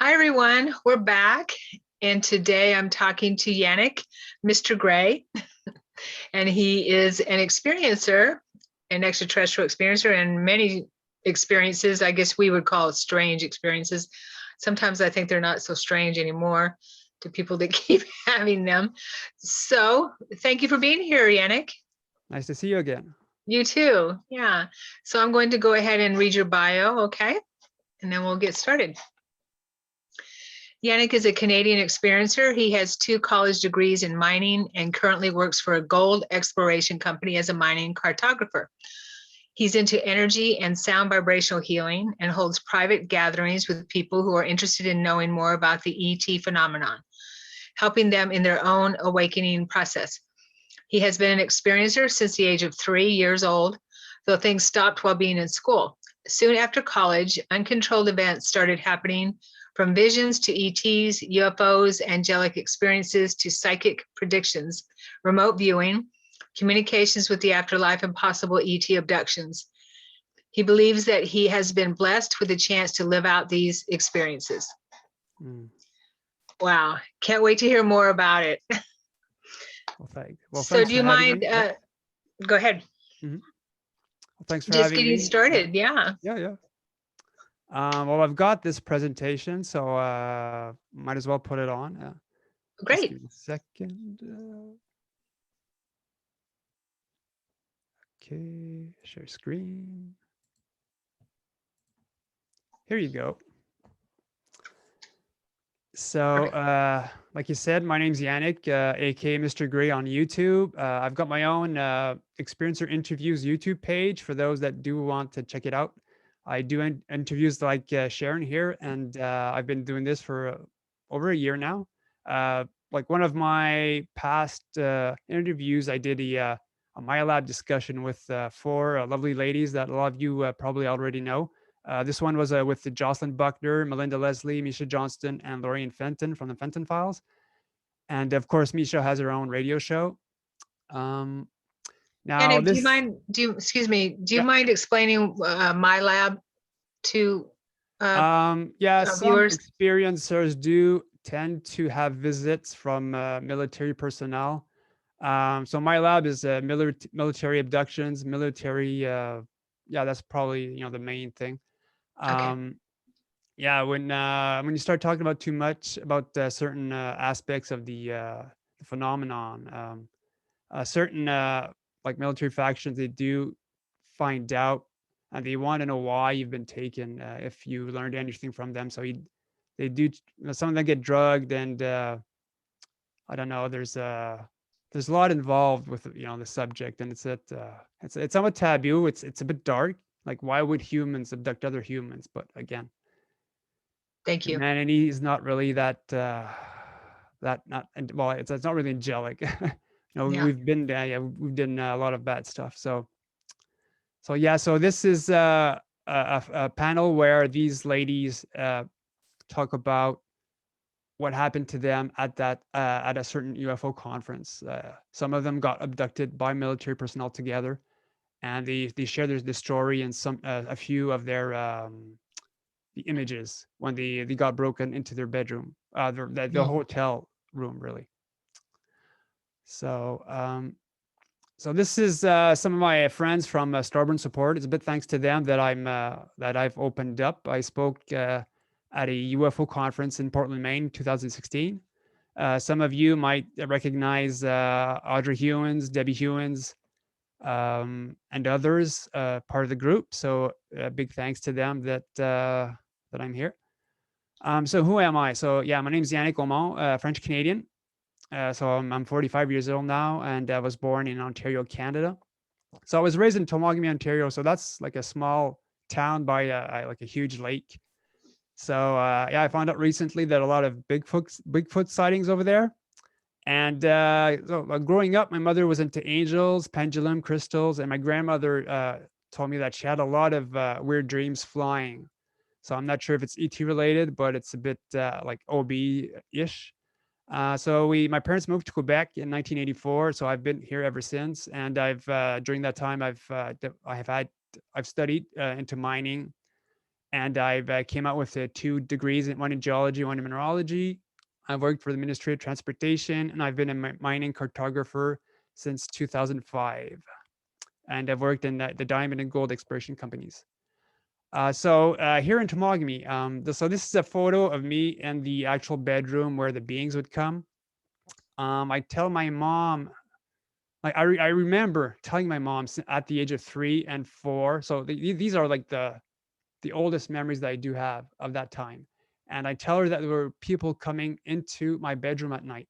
Hi, everyone. We're back. And today I'm talking to Yanick, Mr. Gray. And he is an experiencer, an extraterrestrial experiencer, and many experiences, I guess we would call it strange experiences. Sometimes I think they're not so strange anymore to people that keep having them. So thank you for being here, Yanick. Nice to see you again. You too. Yeah. So I'm going to go ahead and read your bio, okay? And then we'll get started. Yanick is a Canadian experiencer. He has 2 college degrees in mining and currently works for a gold exploration company as a mining cartographer. He's into energy and sound vibrational healing and holds private gatherings with people who are interested in knowing more about the ET phenomenon, helping them in their own awakening process. He has been an experiencer since the age of 3 years old, though things stopped while being in school. Soon after college, uncontrolled events started happening, from visions to ETs, UFOs, angelic experiences to psychic predictions, remote viewing, communications with the afterlife, and possible ET abductions. He believes that he has been blessed with a chance to live out these experiences. Wow, can't wait to hear more about it. So do you mind, go ahead. Well, thanks for Just having getting me. started, yeah. Yeah. Well, I've got this presentation, so might as well put it on. Great. Just give me a second. Okay, share screen. Here you go. So, like you said, my name's Yanick, aka Mr. Gray on YouTube. I've got my own Experiencer Interviews YouTube page for those that do want to check it out. I do interviews like Sharon here, and I've been doing this for over a year now. Like one of my past interviews, I did a Milab discussion with 4 lovely ladies that a lot of you probably already know. This one was with Jocelyn Buckner, Melinda Leslie, Misha Johnston, and Lorraine Fenton from the Fenton Files. And of course, Misha has her own radio show. Now, and do you mind? Do you mind explaining Milab to some viewers? experiencers do tend to have visits from military personnel. So Milab is military abductions, military. That's probably the main thing. Okay. Yeah, when you start talking about too much about certain aspects of the phenomenon, certain like military factions, they do find out and they want to know why you've been taken, if you learned anything from them. So they do. Some of them get drugged, and I don't know. There's a lot involved with the subject, and it's somewhat taboo. It's a bit dark. Like, why would humans abduct other humans? But again, thank you. Humanity is not really that well. It's not really angelic. We've been we've done a lot of bad stuff. So this is a panel where these ladies talk about what happened to them at a certain UFO conference. Some of them got abducted by military personnel together, and they share the story and a few of their the images when they got broken into their bedroom, the hotel room, really. So this is some of my friends from Starboard Support. It's a bit thanks to them that I've opened up. I spoke at a UFO conference in Portland, Maine, 2016. Some of you might recognize Audrey Hewins, Debbie Hewins, and others, part of the group. So big thanks to them that I'm here. So who am I? So yeah, my name is Yanick Aumont, French Canadian. So I'm 45 years old now, and I was born in Ontario, Canada. So I was raised in Tomogamy, Ontario. So that's like a small town by like a huge lake. So I found out recently that a lot of Bigfoot sightings over there. And growing up, my mother was into angels, pendulum, crystals, and my grandmother told me that she had a lot of weird dreams flying. So I'm not sure if it's ET related, but it's a bit like OBE-ish. So my parents moved to Quebec in 1984. So I've been here ever since. And during that time, I've studied into mining and I've came out with 2 degrees, one in geology, one in mineralogy. I've worked for the Ministry of Transportation, and I've been a mining cartographer since 2005. And I've worked in the diamond and gold exploration companies. So here in Temagami, so this is a photo of me in the actual bedroom where the beings would come. I tell my mom, like I remember telling my mom at the age of 3 and 4. So these are like the oldest memories that I do have of that time. And I tell her that there were people coming into my bedroom at night.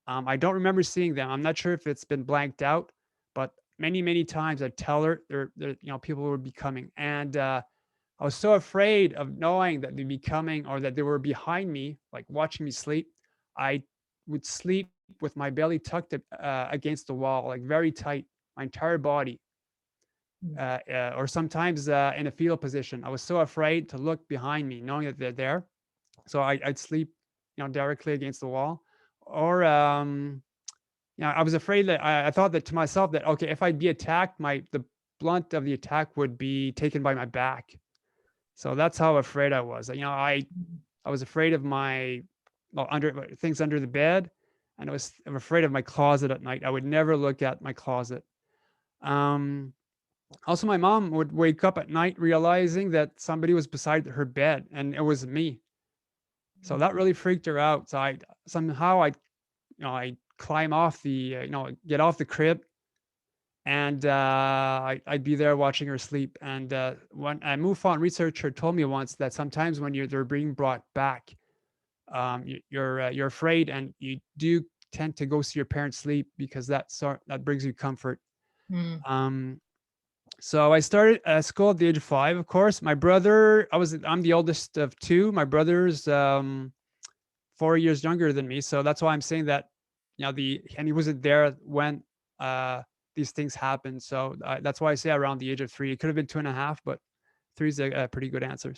I don't remember seeing them. I'm not sure if it's been blanked out, but many times I tell her people would be coming, and I was so afraid of knowing that they'd be coming or that they were behind me, like watching me sleep. I would sleep with my belly tucked against the wall, like very tight, my entire body, or sometimes in a fetal position. I was so afraid to look behind me, knowing that they're there. So I'd sleep, directly against the wall, or I was afraid that I thought that to myself that okay, if I'd be attacked, the blunt of the attack would be taken by my back. So that's how afraid I was. I was afraid of my under things under the bed, and I'm afraid of my closet at night. I would never look at my closet. Um, Also, my mom would wake up at night realizing that somebody was beside her bed, and it was me. So that really freaked her out. So I climb off get off the crib, and I'd be there watching her sleep. And when a MUFON researcher told me once that sometimes when they're being brought back, you're afraid, and you do tend to go see your parents sleep because that brings you comfort. Mm. Um, so I started school at the age of 5. Of course, my brother, I'm the oldest of 2. My brother's 4 years younger than me, so that's why I'm saying that. And he wasn't there when uh, these things happened. So that's why I say around the age of 3. It could have been 2.5, but 3 is a pretty good answer.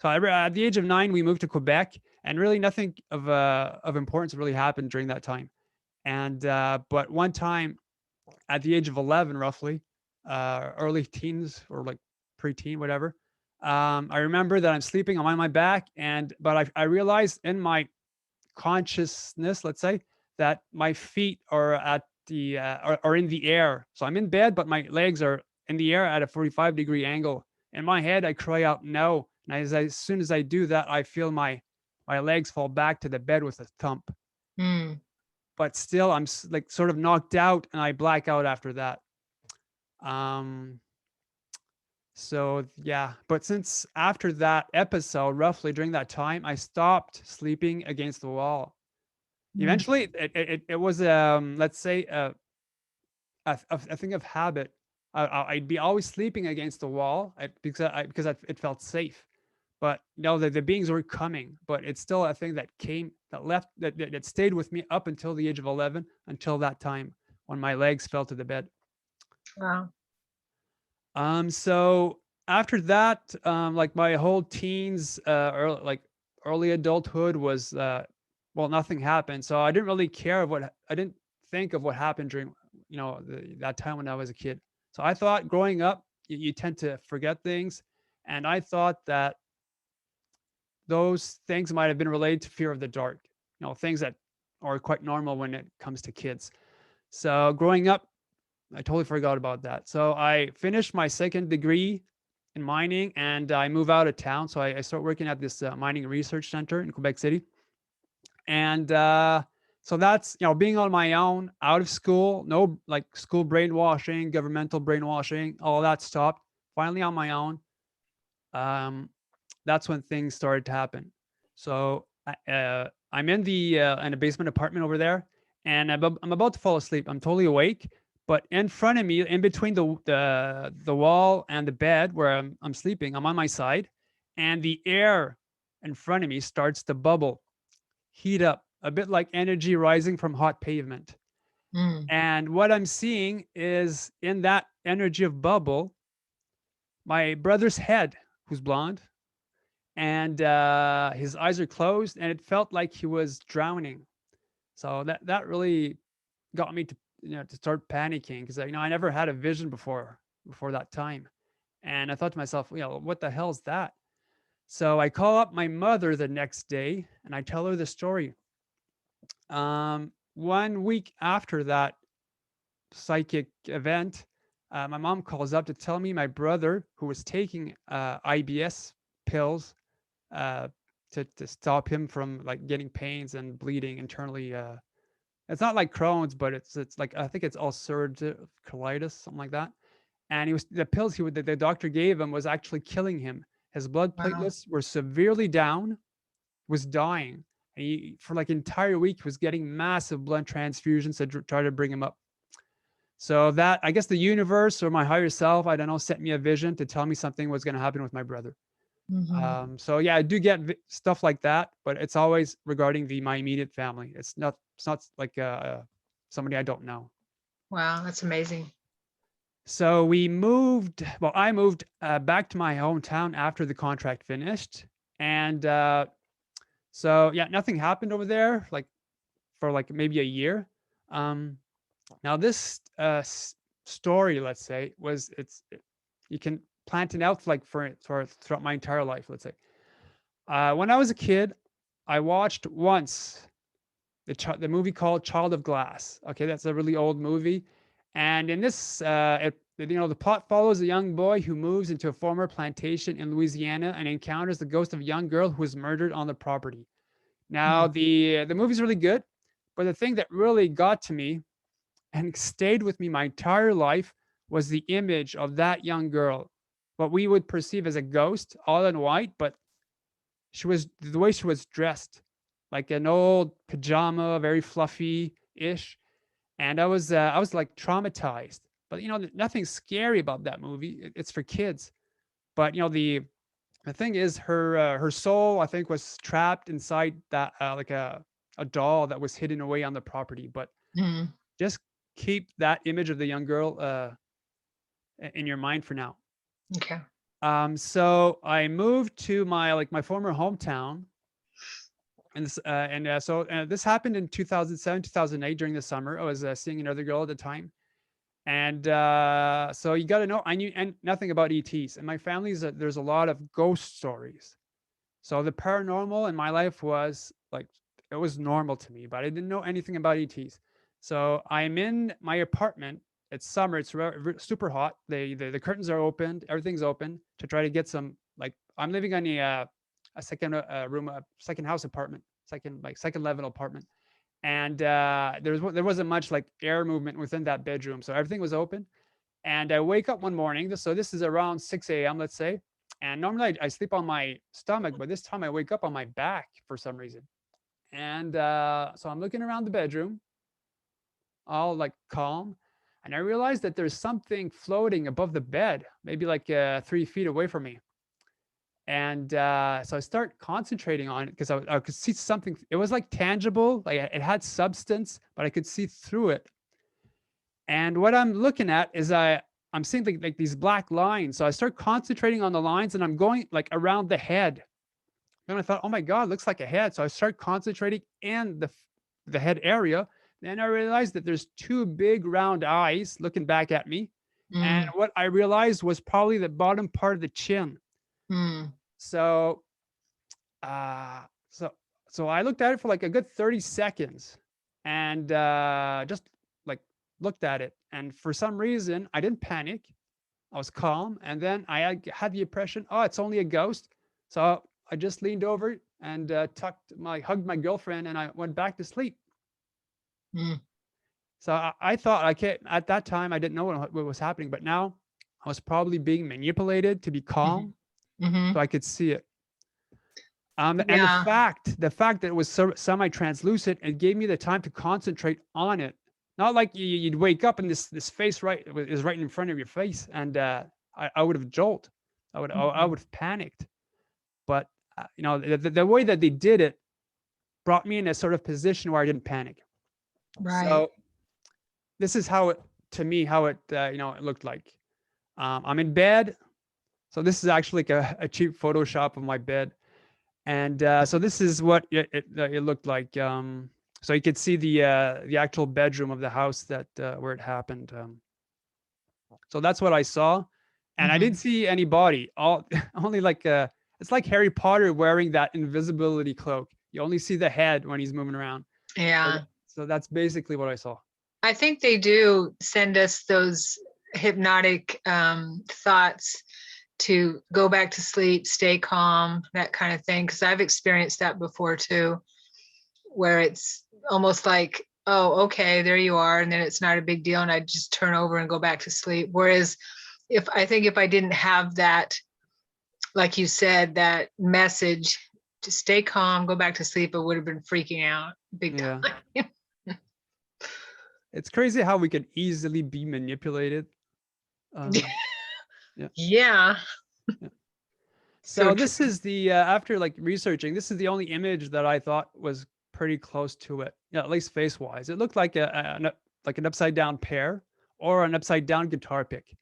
At the age of 9, we moved to Quebec, and really nothing of importance really happened during that time. And but one time at the age of 11, roughly, early teens or like preteen, whatever. I remember that I'm sleeping, I'm on my back, but I realized in my consciousness, let's say, that my feet are at the are in the air. So I'm in bed, but my legs are in the air at a 45-degree angle. In my head, I cry out no, and as soon as I do that, I feel my legs fall back to the bed with a thump. Mm. But still, I'm like sort of knocked out, and I black out after that. Um, so yeah, but since after that episode, roughly during that time, I stopped sleeping against the wall. Mm. Eventually, it was let's say a thing of habit. I'd be always sleeping against the wall because it felt safe. But no, the beings were coming, but it's still a thing that came that left that stayed with me up until the age of 11, until that time when my legs fell to the bed. Wow. So after that, like my whole teens, early adulthood was, well, nothing happened. So I didn't really care of I didn't think of what happened during, that time when I was a kid. So I thought growing up, you tend to forget things. And I thought that those things might have been related to fear of the dark, things that are quite normal when it comes to kids. So growing up, I totally forgot about that. So I finished my second degree in mining, and I move out of town. So I start working at this mining research center in Quebec City. And so that's, being on my own, out of school, no like school brainwashing, governmental brainwashing, all that stopped. Finally on my own. Um, that's when things started to happen. So I'm in a basement apartment over there, and I'm about to fall asleep. I'm totally awake, but in front of me, in between the wall and the bed where I'm sleeping, I'm on my side, and the air in front of me starts to bubble, heat up, a bit like energy rising from hot pavement. Mm. And what I'm seeing is in that energy of bubble, my brother's head, who's blonde, and his eyes are closed, and it felt like he was drowning. So that really got me to start panicking because I never had a vision before that time, and I thought to myself, what the hell is that? So I call up my mother the next day and I tell her the story. 1 week after that psychic event, my mom calls up to tell me my brother, who was taking IBS pills uh, to stop him from like getting pains and bleeding internally. It's not like Crohn's, but it's like, I think it's ulcerative colitis, something like that. And he was the pills the doctor gave him was actually killing him. His blood Wow. platelets were severely down, was dying. And he, for like an entire week, was getting massive blood transfusions to try to bring him up. So that, I guess the universe or my higher self, I don't know, sent me a vision to tell me something was going to happen with my brother. Mhm. So yeah, I do get stuff like that, but it's always regarding my immediate family. It's not like somebody I don't know. Wow, that's amazing. So we moved. Well, I moved back to my hometown after the contract finished, and so yeah, nothing happened over there, like for like maybe a year. Um, Now this story, let's say, you can plant it out like for throughout my entire life. Let's say, when I was a kid, I watched once the movie called Child of Glass. Okay, that's a really old movie, and in this, the plot follows a young boy who moves into a former plantation in Louisiana and encounters the ghost of a young girl who was murdered on the property. Now, Mm. the movie's really good, but the thing that really got to me and stayed with me my entire life was the image of that young girl, what we would perceive as a ghost, all in white, but she was the way she was dressed, like an old pajama, very fluffy ish, and I was like traumatized. But nothing scary about that movie. It's for kids. But the thing is, her soul, I think, was trapped inside that like a doll that was hidden away on the property. But Mm. just keep that image of the young girl in your mind for now. Okay. So I moved to my former hometown, and this happened in 2007, 2008 during the summer. I was seeing another girl at the time, and so you got to know I knew nothing about ETs, and my family's there's a lot of ghost stories. So the paranormal in my life was like it was normal to me, but I didn't know anything about ETs. So I'm in my apartment. It's summer. It's super hot. The curtains are opened. Everything's open to try to get some like I'm living on a second room, a second house apartment, second level apartment, and there wasn't much like air movement within that bedroom, so everything was open. And I wake up one morning. So this is around 6 a.m., let's say. And normally I sleep on my stomach, but this time I wake up on my back for some reason. And so I'm looking around the bedroom, all like calm. And I realize that there's something floating above the bed, maybe like 3 feet away from me. And so I start concentrating on it because I could see something. It was like tangible, like it had substance, but I could see through it. And what I'm looking at is I'm seeing like these black lines. So I start concentrating on the lines and I'm going like around the head. And I thought, oh my God, looks like a head. So I start concentrating in the head area. Then I realized that there's two big round eyes looking back at me. And Mm. what I realized was probably the bottom part of the chin. Mm. So uh so so I looked at it for like a good 30 seconds and just like looked at it. And for some reason, I didn't panic. I was calm. And then I had the impression, oh, it's only a ghost. So I just leaned over and hugged my girlfriend and I went back to sleep. Mm. So I thought I can't, at that time, I didn't know what was happening, but now I was probably being manipulated to be Mhm. calm Mhm. so I could see it. And Yeah. the fact that it was semi-translucent, it gave me the time to concentrate on it. Not like you'd wake up and this face is right in front of your face, and I would have jolt. I Mhm. would have panicked. But the way that they did it brought me in a sort of position where I didn't panic. Right. So this is how it to me how it it looked like. I'm in bed. So this is actually like a cheap Photoshop of my bed. And so this is what it looked like. So you could see the actual bedroom of the house that where it happened. So that's what I saw, and I Mhm. didn't see any body. All only like it's like Harry Potter wearing that invisibility cloak. You only see the head when he's moving around. Yeah. So that's basically what I saw. I think they do send us those hypnotic thoughts to go back to sleep, stay calm, that kind of thing. Because I've experienced that before too, where it's almost like, oh, okay, there you are. And then it's not a big deal. And I just turn over and go back to sleep. Whereas if I didn't have that, like you said, that message to stay calm, go back to sleep, I would have been freaking out big time. It's crazy how we can easily be manipulated. Yeah. Yeah. So this is the after like researching, this is the only image that I thought was pretty close to it. Yeah, at least face wise, it looked like like an upside down pear or an upside down guitar pick.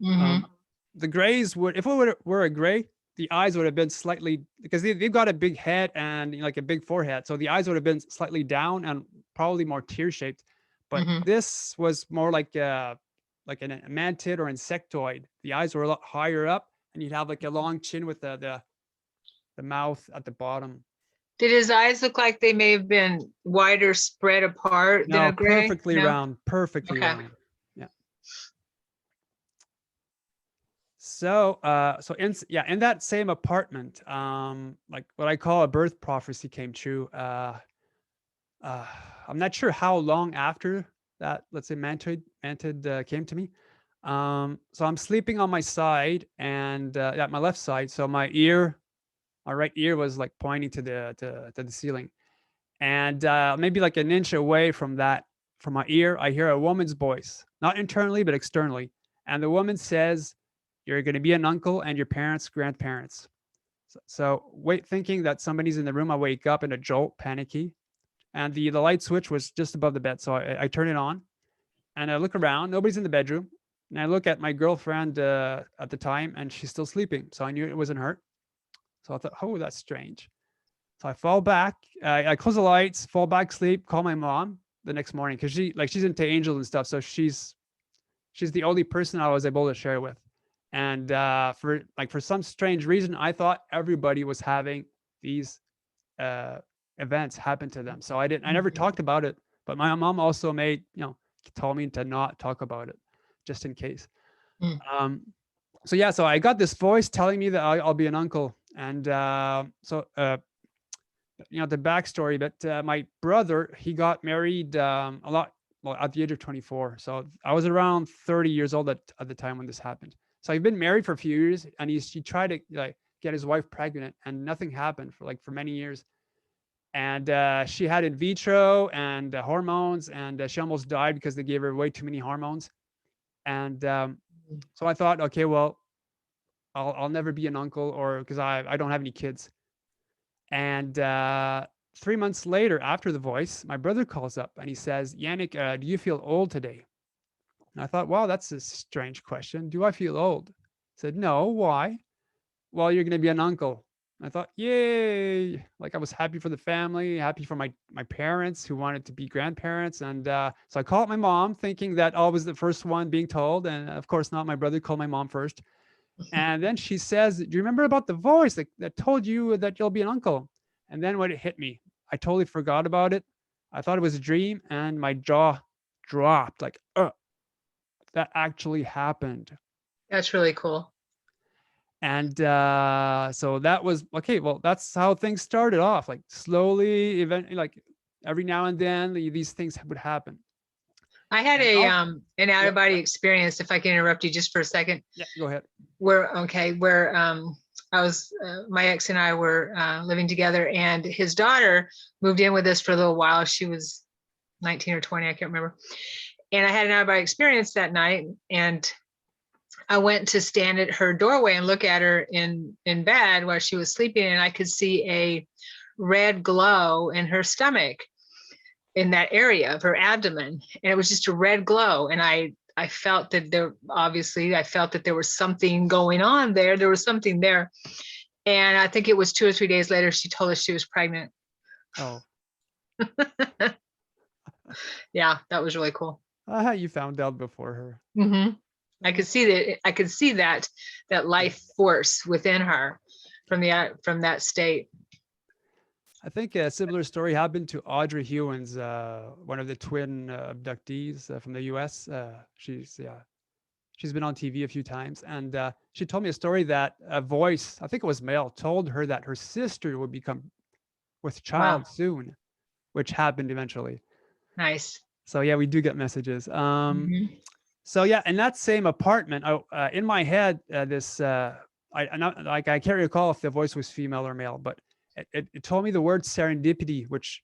The grays would, if it were a gray, the eyes would have been slightly, because they've got a big head and like a big forehead, so the eyes would have been slightly down and probably more tear shaped. But this was more like a mantid or insectoid. The eyes were a lot higher up, and you'd have like a long chin with the mouth at the bottom. Did his eyes look like they may have been wider spread apart than a gray? Perfectly round, perfectly round. Yeah. So, in that same apartment, like what I call a birth prophecy came true. I'm not sure how long after that, let's say mantid came to me. So I'm sleeping on my side and my left side. So my right ear was like pointing to the ceiling, and maybe like an inch away from my ear, I hear a woman's voice, not internally but externally, and the woman says, "You're going to be an uncle and your parents' grandparents." So thinking that somebody's in the room, I wake up in a jolt, panicky, and the light switch was just above the bed. So I turn it on and I look around, nobody's in the bedroom. And I look at my girlfriend at the time, and she's still sleeping. So I knew it wasn't her. So I thought, oh, that's strange. So I fall back, I close the lights, fall back, sleep, call my mom the next morning, because she's into angels and stuff. So she's the only person I was able to share with. And for some strange reason, I thought everybody was having these events happen to them. So I never talked about it, but my mom also told me to not talk about it just in case. So I got this voice telling me that I'll be an uncle. And the backstory, but my brother, he got married at the age of 24. So I was around 30 years old at the time when this happened. So he'd been married for a few years, and he tried to get his wife pregnant, and nothing happened for many years. And she had in vitro and hormones, and she almost died because they gave her way too many hormones. And so I thought, okay, well, I'll never be an uncle, or because I don't have any kids. And 3 months later, after the voice, my brother calls up and he says, "Yanick, do you feel old today?" And I thought, wow, that's a strange question. Do I feel old? I said, no. Why? Well, you're going to be an uncle. I thought, yay. Like, I was happy for the family, happy for my parents who wanted to be grandparents. And so I called my mom, thinking that I was the first one being told. And of course not. My brother called my mom first. And then she says, "Do you remember about the voice that told you that you'll be an uncle?" And then when it hit me, I totally forgot about it. I thought it was a dream, and my jaw dropped like, that actually happened. That's really cool. And so that was okay. Well, that's how things started off, like slowly, eventually, like every now and then these things would happen. I had an out of body experience, if I can interrupt you just for a second. Yeah, go ahead. Where I was, my ex and I were living together, and his daughter moved in with us for a little while. She was 19 or 20, I can't remember. And I had an out of body experience that night, and I went to stand at her doorway and look at her in bed while she was sleeping, and I could see a red glow in her stomach, in that area of her abdomen, and it was just a red glow. And I felt that I felt that there was something going on there. There was something there. And I think it was 2 or 3 days later, she told us she was pregnant. Oh. Yeah, that was really cool. You found out before her. Mm-hmm. I could see that. I could see that life force within her. from that state. I think a similar story happened to Audrey Hewins, one of the twin abductees from the U.S. She's been on TV a few times, and she told me a story that a voice, I think it was male, told her that her sister would become with child Wow. soon, which happened eventually. Nice. So yeah, we do get messages. Mhm. So yeah, in that same apartment, in my head, I can't recall if the voice was female or male, but it told me the word serendipity, which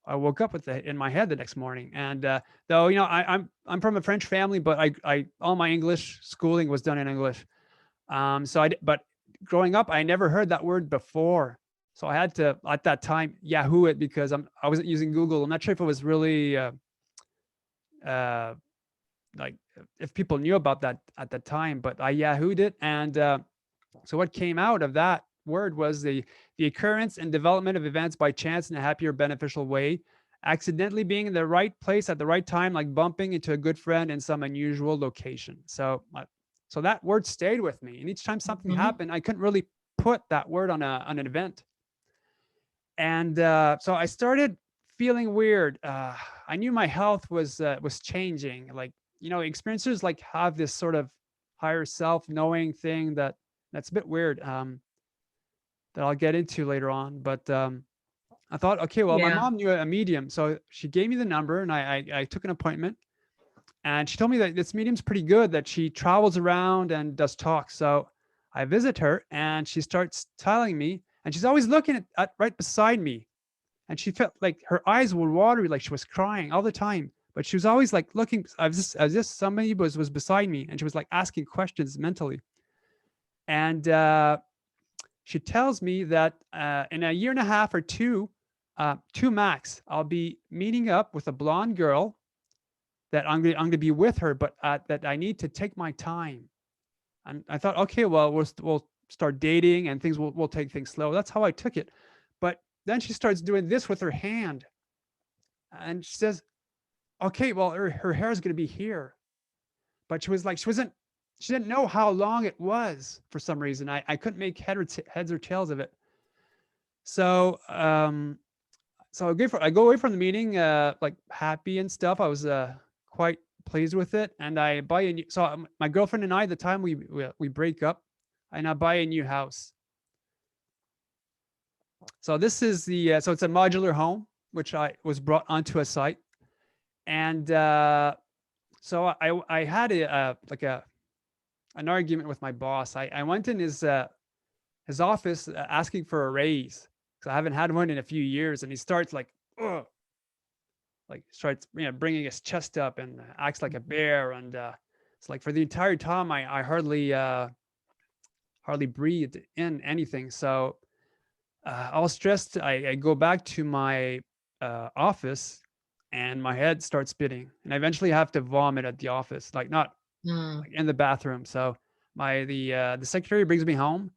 I woke up with in my head the next morning. And though I'm from a French family, but I all my English schooling was done in English. But growing up, I never heard that word before. So I had to at that time Yahoo it because I wasn't using Google. I'm not sure if it was really like if people knew about that at the time, but I Yahooed it. And so what came out of that word was the occurrence and development of events by chance in a happy or beneficial way, accidentally being in the right place at the right time, like bumping into a good friend in some unusual location. So that word stayed with me, and each time something Mhm. happened, I couldn't really put that word on an event. And so I started feeling weird. I knew my health was changing. Like, experiencers like have this sort of higher self knowing thing that's a bit weird, that I'll get into later on. But I thought, okay, well, my Yeah. mom knew a medium, so she gave me the number, and I took an appointment. And she told me that this medium's pretty good, that she travels around and does talks. So I visit her, and she starts telling me, and she's always looking at right beside me. And she felt like her eyes were watery, like she was crying all the time. But she was always like looking as if somebody was beside me, and she was like asking questions mentally. And she tells me that in a year and a half or two max, I'll be meeting up with a blonde girl that I'm gonna be with her, but that I need to take my time. And I thought, okay, well, we'll start dating and things we'll take things slow. That's how I took it. But then she starts doing this with her hand, and she says, okay, well, her hair is gonna be here. But she was like, she didn't know how long it was for some reason. I couldn't make heads or tails of it. So so I go away from the meeting like happy and stuff. I was quite pleased with it, and I buy a new. So my girlfriend and I, at the time we break up, and I buy a new house. So this is the so it's a modular home which I was brought onto a site, and so I had like an argument with my boss. I went in his office asking for a raise because I haven't had one in a few years, and he starts like, ugh, like starts bringing his chest up and acts like a bear. And it's like for the entire time I hardly breathed in anything. So all stressed, I go back to my office, and my head starts spinning, and I eventually have to vomit at the office, like not Mm. like in the bathroom. So the secretary brings me home,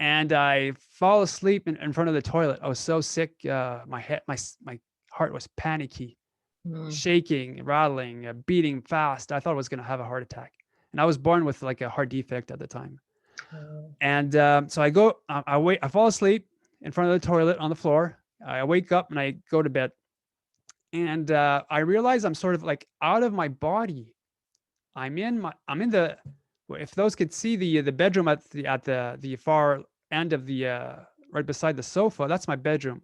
and I fall asleep in front of the toilet. I was so sick. My heart was panicky, Mm. shaking, rattling, beating fast. I thought I was going to have a heart attack. And I was born with like a heart defect at the time. Oh. And so I fall asleep in front of the toilet on the floor. I wake up and I go to bed. And I realize I'm sort of like out of my body. I'm in the, if those could see the bedroom at the far end of the, right beside the sofa, that's my bedroom.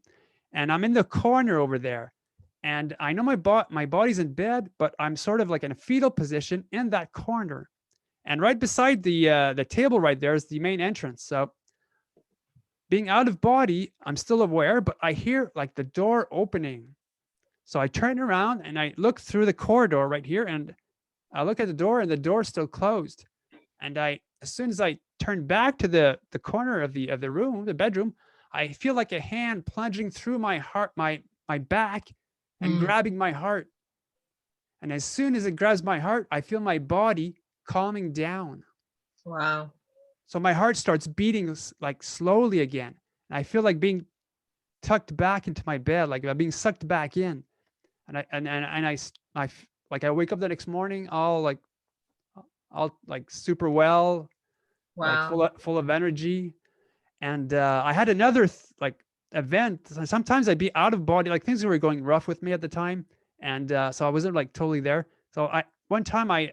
And I'm in the corner over there. And I know my body's in bed, but I'm sort of like in a fetal position in that corner. And right beside the table right there is the main entrance. So being out of body, I'm still aware, but I hear like the door opening. So I turn around and I look through the corridor right here, and I look at the door, and the door's still closed. And as soon as I turn back to the corner of the room, the bedroom, I feel like a hand plunging through my heart, my back, and Mm. grabbing my heart. And as soon as it grabs my heart, I feel my body calming down. Wow. So my heart starts beating like slowly again. And I feel like being tucked back into my bed, like I'm being sucked back in. And I wake up the next morning all like super well, like Wow. full of energy. And I had another like event. Sometimes I'd be out of body, like things were going rough with me at the time, and so I wasn't like totally there. So one time I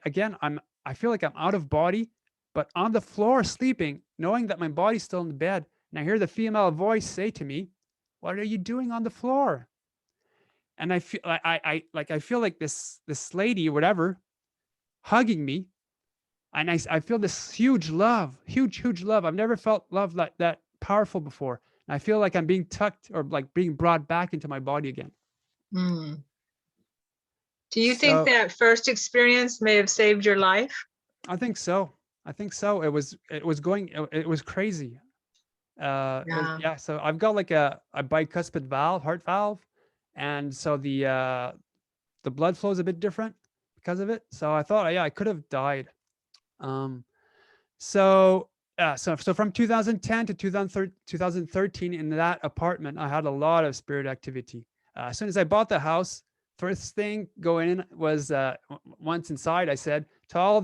feel like I'm out of body, but on the floor sleeping, knowing that my body's still in the bed, and I hear the female voice say to me, "What are you doing on the floor?" And I feel I feel like this lady or whatever hugging me, and I feel this huge love, huge love. I've never felt love like that powerful before. And I feel like I'm being tucked or like being brought back into my body again. Mm. Do you think So that first experience may have saved your life? I think so. I think so. It was crazy. Yeah. Yeah. So I've got like a bicuspid valve, heart valve, and so the blood flow is a bit different because of it. So I thought, yeah, I could have died. Um, So, so from 2010 to 2013, in that apartment, I had a lot of spirit activity. As soon as I bought the house, first thing going in was once inside, I said to all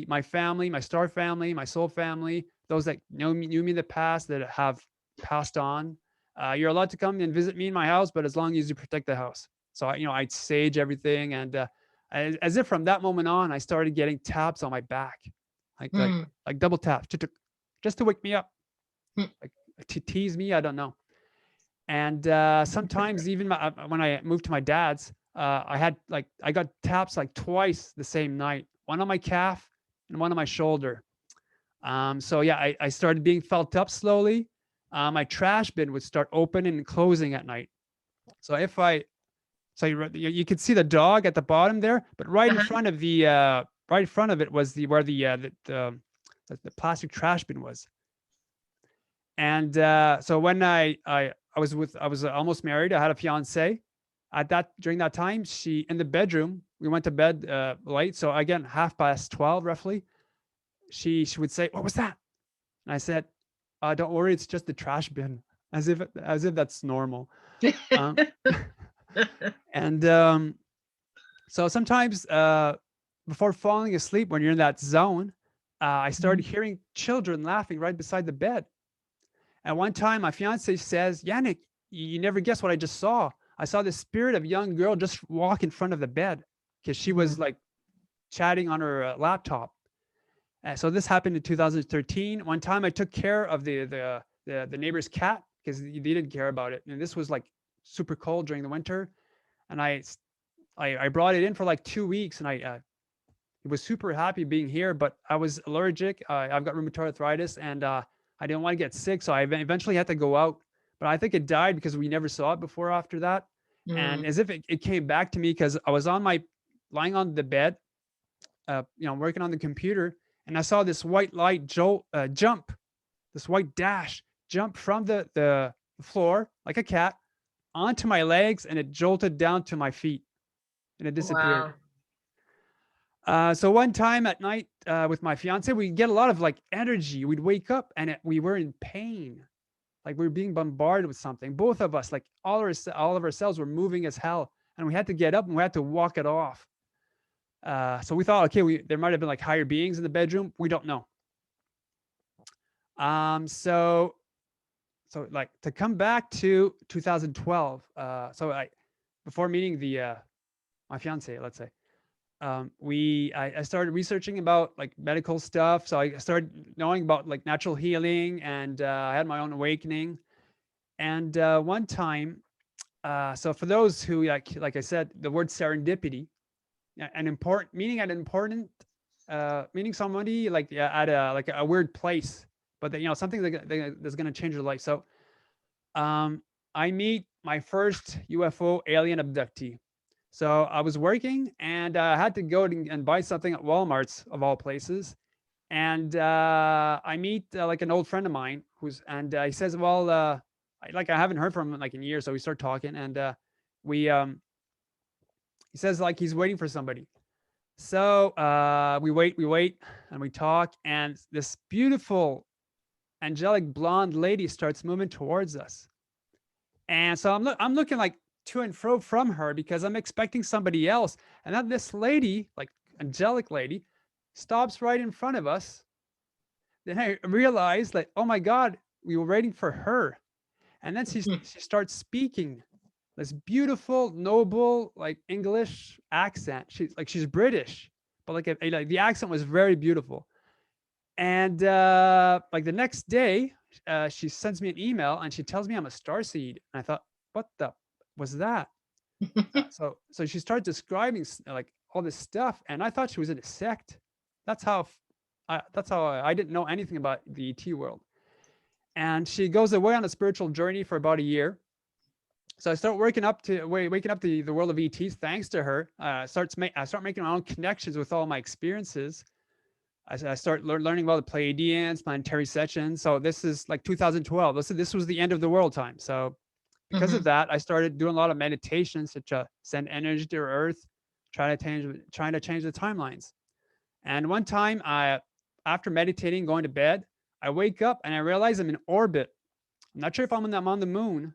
my family, my star family, my soul family, those that knew me in the past that have passed on, you're allowed to come and visit me in my house, but as long as you protect the house. So I'd sage everything, and as if from that moment on, I started getting taps on my back, like like Mm. like double taps, just to wake me up, Mm. like to tease me. I don't know. And sometimes even when I moved to my dad's, I got taps like twice the same night, one on my calf and one on my shoulder. So yeah, I started being felt up slowly. My trash bin would start opening and closing at night. So so you could see the dog at the bottom there, but right in Uh-huh. front of right in front of it was where the plastic trash bin was. And so when I was almost married, I had a fiance. During that time, she in the bedroom. We went to bed late, so again 12:30 roughly. She would say, "What was that?" And I said, "Don't worry, it's just the trash bin," as if that's normal. Um, and So sometimes before falling asleep, when you're in that zone, I started hearing children laughing right beside the bed. At one time, my fiance says, "Yannick, you never guess what I just saw. I saw the spirit of a young girl just walk in front of the bed because she was Mm. like chatting on her laptop." So this happened in 2013. One time, I took care of the neighbor's cat because they didn't care about it, and this was like super cold during the winter, and I brought it in for like 2 weeks, and it was super happy being here, but I was allergic. I've got rheumatoid arthritis, and I didn't want to get sick, so I eventually had to go out. But I think it died because we never saw it before after that. And Mm. as if it came back to me because I was lying on the bed, working on the computer, and I saw this white light jump, this white dash jump from the floor like a cat onto my legs, and it jolted down to my feet, and it disappeared. Wow. So one time at night with my fiance, we get a lot of like energy. We'd wake up and we were in pain, like we were being bombarded with something. Both of us, like all of our cells were moving as hell, and we had to get up and we had to walk it off. So we thought, okay, there might have been like higher beings in the bedroom. We don't know. So like to come back to 2012. Before meeting the my fiance, let's say, I started researching about like medical stuff. So I started knowing about like natural healing, and I had my own awakening. And one time, so for those who like I said, the word serendipity, an important meaning somebody like at a weird place, but something that's going to change your life. So I meet my first UFO alien abductee. So I was working, and I had to go and buy something at Walmart's of all places. And I meet like an old friend of mine and he says, "Well, I haven't heard from him like in years." So we start talking, and we he says like he's waiting for somebody. So we wait, and we talk, and this beautiful angelic blonde lady starts moving towards us. And so I'm looking like to and fro from her because I'm expecting somebody else. And then this lady, like angelic lady, stops right in front of us. Then I realized like, oh my God, we were waiting for her. And then she starts speaking this beautiful, noble, like English accent. She's British, but like the accent was very beautiful. And like the next day, she sends me an email and she tells me I'm a starseed. And I thought, what the was that? So she started describing like all this stuff, and I thought she was in a sect. That's how I didn't know anything about the ET world. And she goes away on a spiritual journey for about a year. So I start waking up to the world of ETs thanks to her. I start making my own connections with all my experiences. I start learning about the Pleiadians, planetary sessions. So this is like 2012. This was the end of the world time. So because of that, I started doing a lot of meditations to send energy to Earth, trying to change the timelines. And one time, after meditating, going to bed, I wake up and I realize I'm in orbit. I'm not sure if I'm on the moon,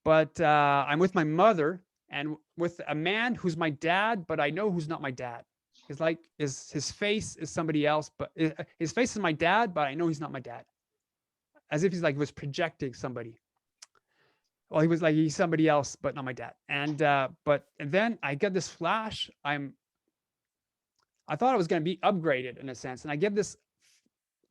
but I'm with my mother and with a man who's my dad, but I know who's not my dad. His face is somebody else, but his face is my dad, but I know he's not my dad. As if was projecting somebody. Well, he was like he's somebody else, but not my dad. And then I get this flash. I thought I was going to be upgraded in a sense, and I get this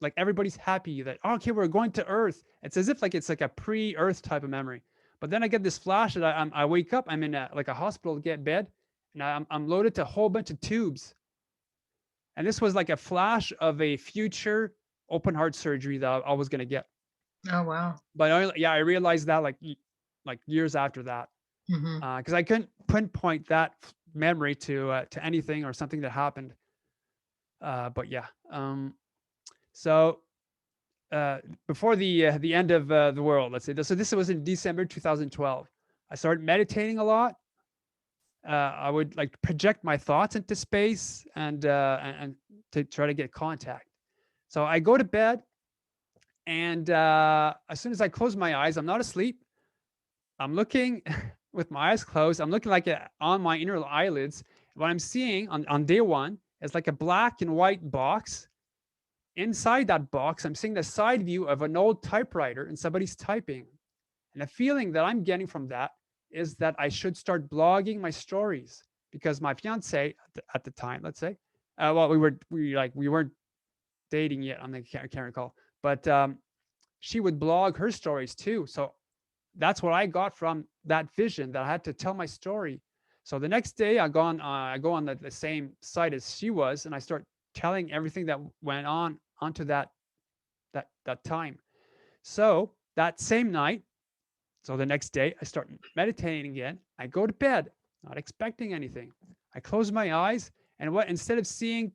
like everybody's happy that okay, we're going to Earth. It's as if it's like a pre-Earth type of memory. But then I get this flash that I wake up. I'm in a hospital to get bed, and I'm loaded to a whole bunch of tubes. And this was like a flash of a future open heart surgery that I was going to get. Oh wow! But I realized that like years after that, because I couldn't pinpoint that memory to anything or something that happened. But yeah, so before the end of the world, let's say this. So this was in December 2012. I started meditating a lot. I would like project my thoughts into space and to try to get contact. So I go to bed, and as soon as I close my eyes, I'm not asleep. I'm looking with my eyes closed. I'm looking on my inner eyelids. What I'm seeing on day one is like a black and white box. Inside that box, I'm seeing the side view of an old typewriter and somebody's typing. And the feeling that I'm getting from that is that I should start blogging my stories, because my fiance at the time, let's say, well, we weren't dating yet. I can't recall, but she would blog her stories too. So that's what I got from that vision, that I had to tell my story. So the next day I go on the same site as she was, and I start telling everything that went onto that time. So that same night, so the next day I start meditating again. I go to bed, not expecting anything. I close my eyes, and instead of seeing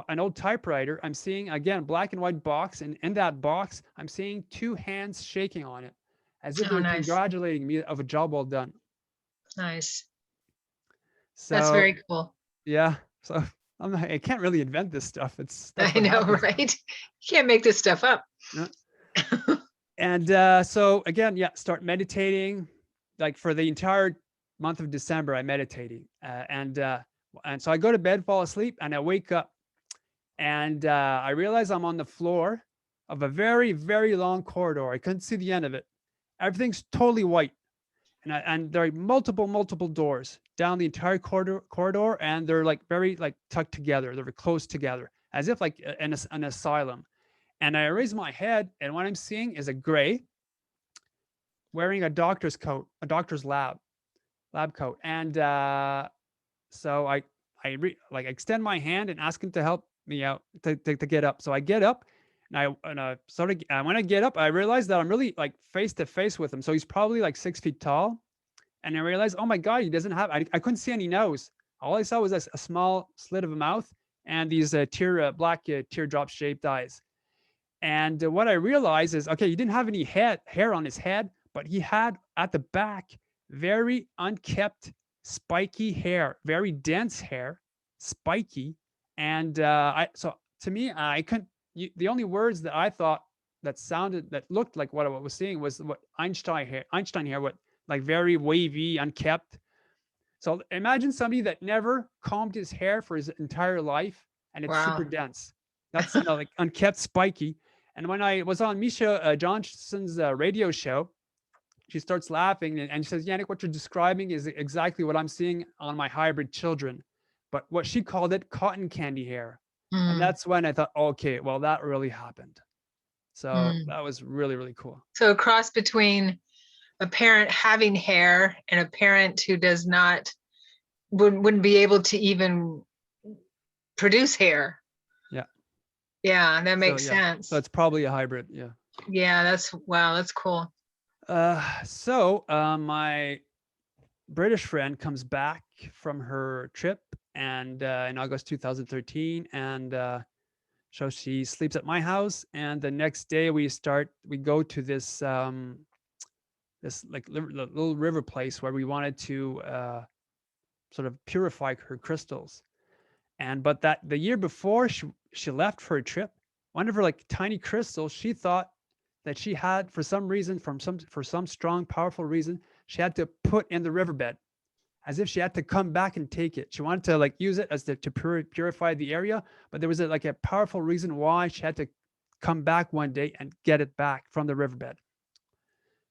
an old typewriter, I'm seeing again a black and white box, and in that box I'm seeing two hands shaking on it, as if they're congratulating me of a job well done. Nice. So that's very cool. Yeah. So I can't really invent this stuff. I know, right? You can't make this stuff up. Yeah. And so again, start meditating. Like for the entire month of December, I'm meditating, and so I go to bed, fall asleep, and I wake up, and I realize I'm on the floor of a very, very long corridor. I couldn't see the end of it. Everything's totally white, and there are multiple doors down the entire corridor, and they're like very tucked together. They're close together, as if like an asylum. And I raise my head, and what I'm seeing is a gray wearing a doctor's coat, a doctor's lab coat. And so I extend my hand and ask him to help me out to get up. So I get up, and when I get up, I realize that I'm really like face to face with him. So he's probably like 6 feet tall. And I realized, oh my God, he doesn't have, I couldn't see any nose. All I saw was a small slit of a mouth and these black teardrop shaped eyes. And what I realized is, okay, he didn't have any hair on his head, but he had at the back very unkept, spiky hair, very dense hair, spiky. And so to me, I couldn't. The only words that I thought that looked like what I was seeing was what Einstein hair, what like very wavy, unkept. So imagine somebody that never combed his hair for his entire life, and it's super dense. That's like unkept, spiky. And when I was on Misha Johnson's radio show, she starts laughing and she says, Yanick, what you're describing is exactly what I'm seeing on my hybrid children. But what she called it, cotton candy hair. And Mm, that's when I thought, okay, well, that really happened. So mm. that was really, really cool. So a cross between a parent having hair and a parent who does not, wouldn't be able to even produce hair. Yeah. Yeah, that So makes yeah, sense. so it's probably a hybrid. Yeah. Yeah, wow, that's cool. My British friend comes back from her trip and in August 2013, and so she sleeps at my house. And the next day we go to this this like little river place where we wanted to sort of purify her crystals. And but that the year before she left for a trip, one of her like tiny crystals, she thought that she had for some reason, for some strong, powerful reason, she had to put in the riverbed, as if she had to come back and take it. She wanted to like use it as to purify the area, but there was like a powerful reason why she had to come back one day and get it back from the riverbed.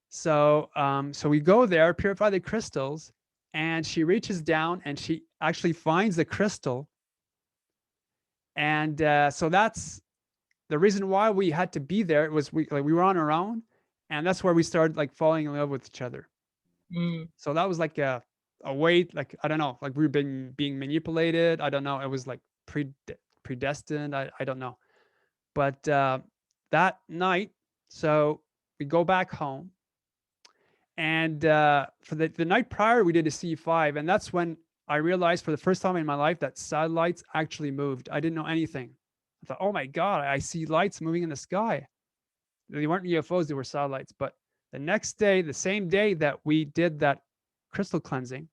So so we go there, purify the crystals, and she reaches down and she actually finds the crystal. And so that's the reason why we had to be there. It was we were on our own, and that's where we started like falling in love with each other. Mm. So that was like a way, like I don't know, like we were being manipulated. I don't know. It was like predestined. I don't know. But that night, so we go back home, and for the night prior, we did a C5, and that's when I realized for the first time in my life that satellites actually moved. I didn't know anything. I thought, oh my God, I see lights moving in the sky. They weren't UFOs, they were satellites. But the next day, the same day that we did that crystal cleansing,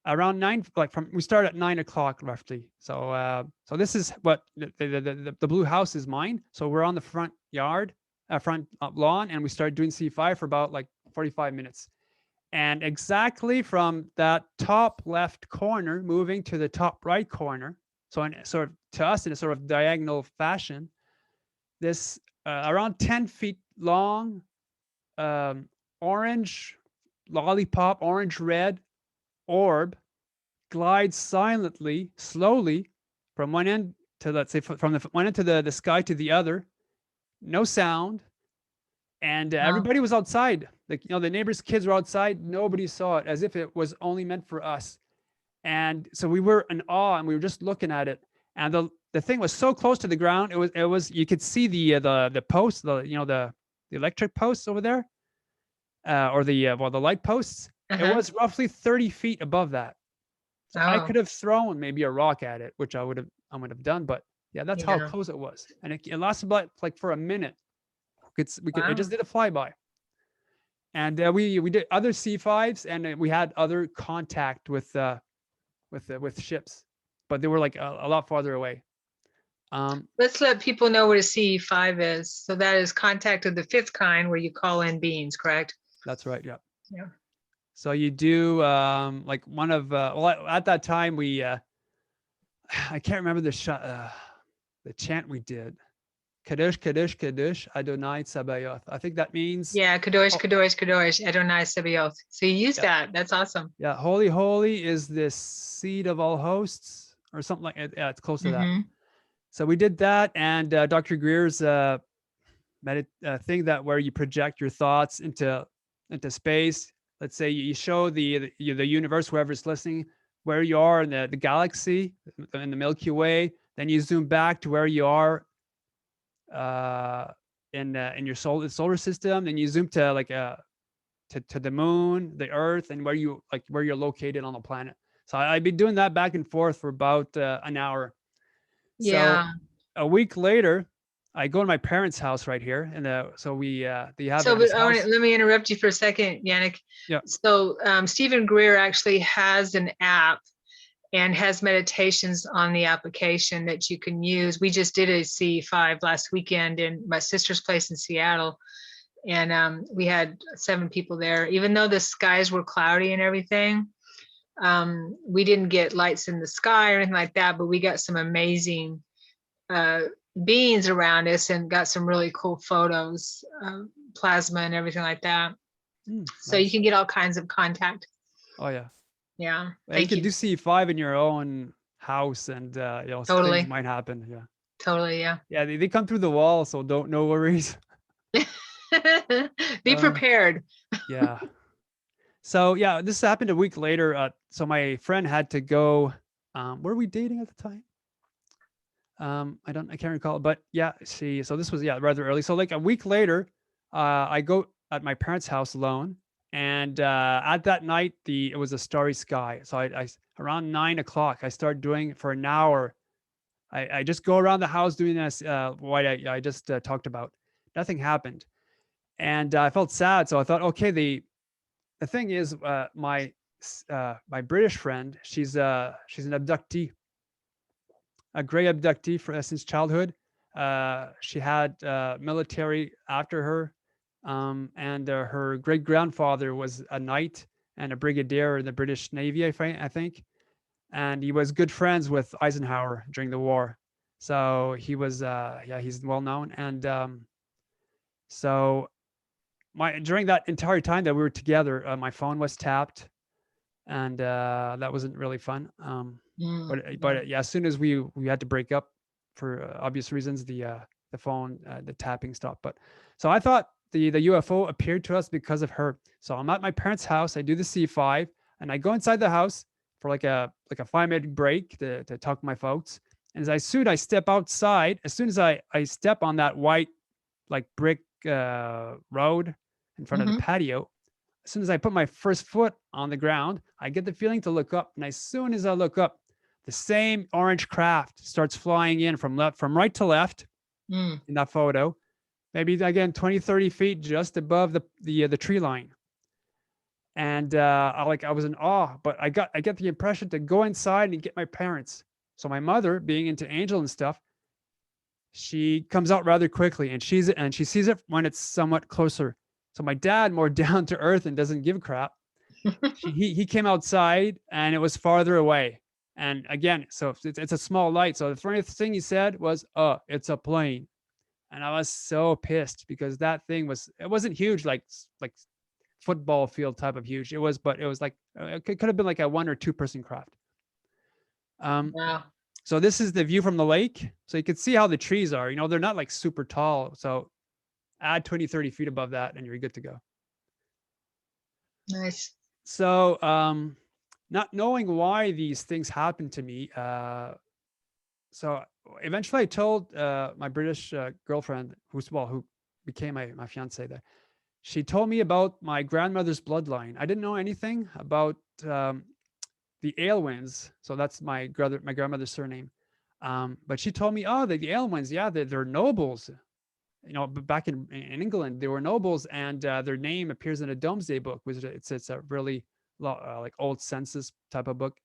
around 9, like we start at 9 o'clock roughly. So so this is what the blue house is mine. So we're on the front yard, front lawn, and we started doing C5 for about like 45 minutes. And exactly from that top left corner, moving to the top right corner, so in sort of to us in a sort of diagonal fashion, this around 10 feet long, orange lollipop, orange red orb glides silently, slowly from one end to, let's say, from the one end to the sky to the other, no sound. And Wow. everybody was outside. Like, the neighbors' kids were outside. Nobody saw it, as if it was only meant for us. And so we were in awe, and we were just looking at it. And the thing was so close to the ground. It was you could see the posts, the electric posts over there, or the light posts. It was roughly 30 feet above that. So I could have thrown maybe a rock at it, which I would have done. But yeah, that's how close it was. And it lasted about like for a minute. It just did a flyby. And we did other C5s, and we had other contact with ships, but they were like a lot farther away. Let's let people know what a C5 is. So that is contact of the fifth kind, where you call in beings, correct? That's right. Yeah. Yeah. So you do like one of at that time we I can't remember the chant we did. Kadosh, Kadosh, Kadosh, Adonai Tsabayoth. I think that means Kadosh, Kadosh, Kadosh, Adonai Sabaoth. So you use that. That's awesome. Yeah, holy, holy is this seed of all hosts, or something like it. Yeah, it's close to that. So we did that, and Dr. Greer's thing that where you project your thoughts into space. Let's say you show the universe, whoever's listening, where you are in the galaxy, in the Milky Way. Then you zoom back to where you are in your solar system. Then you zoom to like to the moon, the Earth, and where you're located on the planet. So I'd be doing that back and forth for about an hour. Yeah. So a week later, I go to my parents' house right here, and so they have So this house. let me interrupt you for a second, Yanick. Yeah. So Stephen Greer actually has an app and has meditations on the application that you can use. We just did a C5 last weekend in my sister's place in Seattle, and we had 7 people there. Even though the skies were cloudy and everything, we didn't get lights in the sky or anything like that, but we got some amazing beings around us and got some really cool photos, plasma and everything like that. So you Nice. can get all kinds of contact. Oh yeah. Yeah. Yeah, you Thank can do you. C5 in your own house, and things Totally. might happen. Yeah. Totally. Yeah. Yeah, they come through the wall, so don't no worries. Be Uh, prepared. yeah. So yeah, this happened a week later. So my friend had to go. Were we dating at the time? I can't recall, but yeah, see, so this was, yeah, rather early. So like a week later, I go at my parents' house alone, and at that night, it was a starry sky. So around 9 o'clock, I start doing for an hour. I just go around the house doing this, what I just talked about. Nothing happened, and I felt sad. So I thought, okay, the thing is, my British friend, she's an abductee, a gray abductee since childhood. She had military after her, and her great grandfather was a knight and a brigadier in the British Navy, I think, and he was good friends with Eisenhower during the war. So he was, yeah, he's well known, and so my during that entire time that we were together, my phone was tapped, and that wasn't really fun. But yeah, as soon as we had to break up for obvious reasons, the phone, the tapping stopped. But so I thought the UFO appeared to us because of her. So I'm at my parents' house. I do the C5, and I go inside the house for like a 5 minute break to talk to my folks. And I step outside. As soon as I step on that white like brick road in front of the Mm-hmm. patio, as soon as I put my first foot on the ground, I get the feeling to look up. And as soon as I look up, the same orange craft starts flying in from right to left Mm. in that photo, maybe again 20, 30 feet just above the tree line. And I was in awe, but I get the impression to go inside and get my parents. So my mother, being into angel and stuff, she comes out rather quickly, and she sees it when it's somewhat closer. So my dad, more down to earth and doesn't give a crap, he came outside and it was farther away. And again, so it's a small light. So the first thing he said was, "Oh, it's a plane." And I was so pissed because that thing it wasn't huge, like football field type of huge. But it was like it could have been like a 1 or 2 person craft. Um, Wow. so this is the view from the lake. So you can see how the trees are. They're not like super tall. So add 20, 30 feet above that, and you're good to go. Nice. So not knowing why these things happened to me, so eventually I told my British girlfriend, who became my fiance there. She told me about my grandmother's bloodline. I didn't know anything about the Aylwins, so that's my grandmother's surname. But she told me, oh, the Aylwins, yeah, they're nobles. But back in England, they were nobles, and their name appears in a Domesday Book, which it's a really like old census type of book.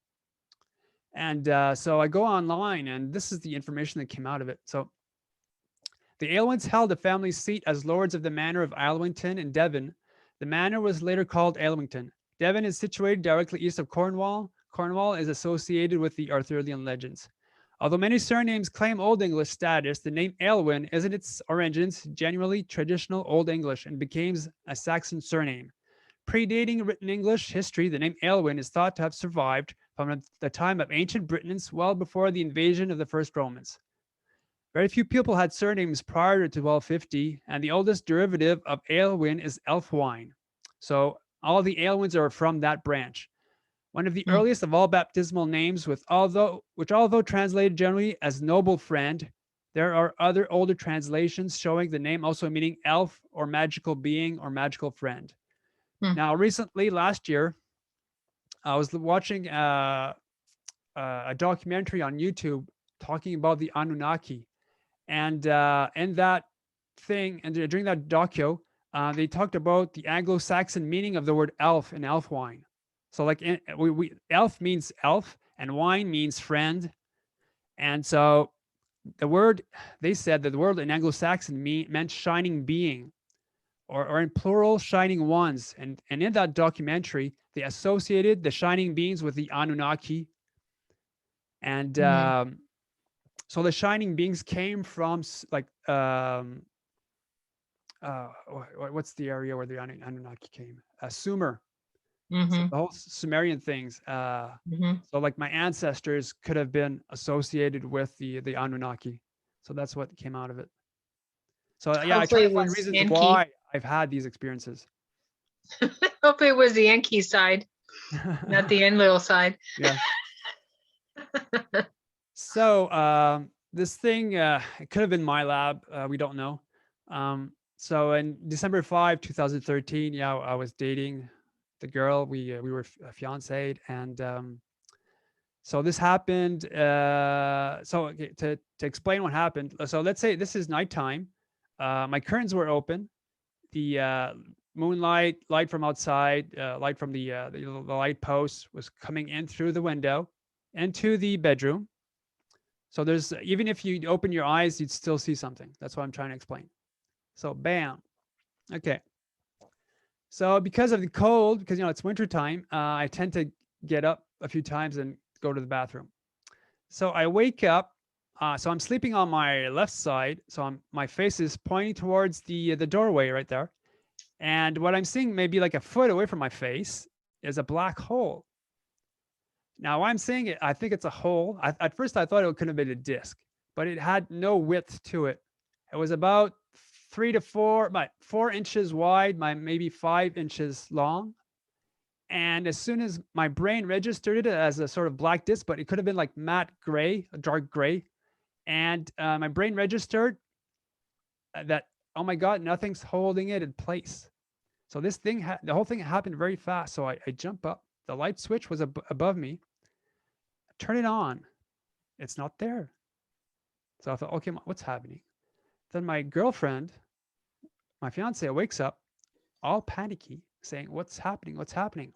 And so I go online, and this is the information that came out of it. So the Aylwins held a family seat as lords of the manor of Alwington in Devon. The manor was later called Alwington. Devon is situated directly east of Cornwall. Cornwall is associated with the Arthurian legends. Although many surnames claim Old English status, the name Aylwin is in its origins genuinely traditional Old English and became a Saxon surname. Predating written English history, the name Aylwin is thought to have survived from the time of ancient Britons well before the invasion of the first Romans. Very few people had surnames prior to 1250, and the oldest derivative of Aylwin is Elfwine. So all the Aylwins are from that branch. One of the Mm. earliest of all baptismal names, which although translated generally as noble friend, there are other older translations showing the name also meaning elf or magical being or magical friend. Mm. Now, recently, last year, I was watching a documentary on YouTube talking about the Anunnaki. And in that thing, and during that docu, they talked about the Anglo-Saxon meaning of the word elf and elfwine. So like elf means elf and wine means friend. And so they said that the word in Anglo-Saxon meant shining being, or in plural, shining ones. And in that documentary, they associated the shining beings with the Anunnaki. And Mm. So the shining beings came from like what's the area where the Anunnaki came? Sumer. So Mm-hmm. the whole Sumerian things. Mm-hmm. So like my ancestors could have been associated with the Anunnaki. So that's what came out of it. So yeah, I try Hopefully to it find was reasons Yankee. why I've had these experiences. Hopefully it was the Yankee side, not the Enlil side. Yeah. So this thing, it could have been my lab. We don't know. So in December 5, 2013, yeah, I was dating the girl. We were fiancéed, and so this happened. So okay, to explain what happened. So let's say this is nighttime. My curtains were open. The moonlight, light from outside, light from the light post was coming in through the window into the bedroom. So there's, even if you open your eyes, you'd still see something. That's what I'm trying to explain. So bam. Okay. So because of the cold, because it's winter time, I tend to get up a few times and go to the bathroom. So I wake up. So I'm sleeping on my left side. So my face is pointing towards the doorway right there. And what I'm seeing, maybe like a foot away from my face, is a black hole. Now I'm seeing it, I think it's a hole. At first I thought it could have been a disc, but it had no width to it. It was about 4 inches wide, maybe 5 inches long. And as soon as my brain registered it as a sort of black disc, but it could have been like matte gray, a dark gray. And my brain registered that, oh my God, nothing's holding it in place. So this thing, the whole thing happened very fast. So I jump up. The light switch was above me. Turn it on. It's not there. So I thought, okay, what's happening? Then my girlfriend, my fiance, wakes up all panicky, saying, "What's happening? What's happening?"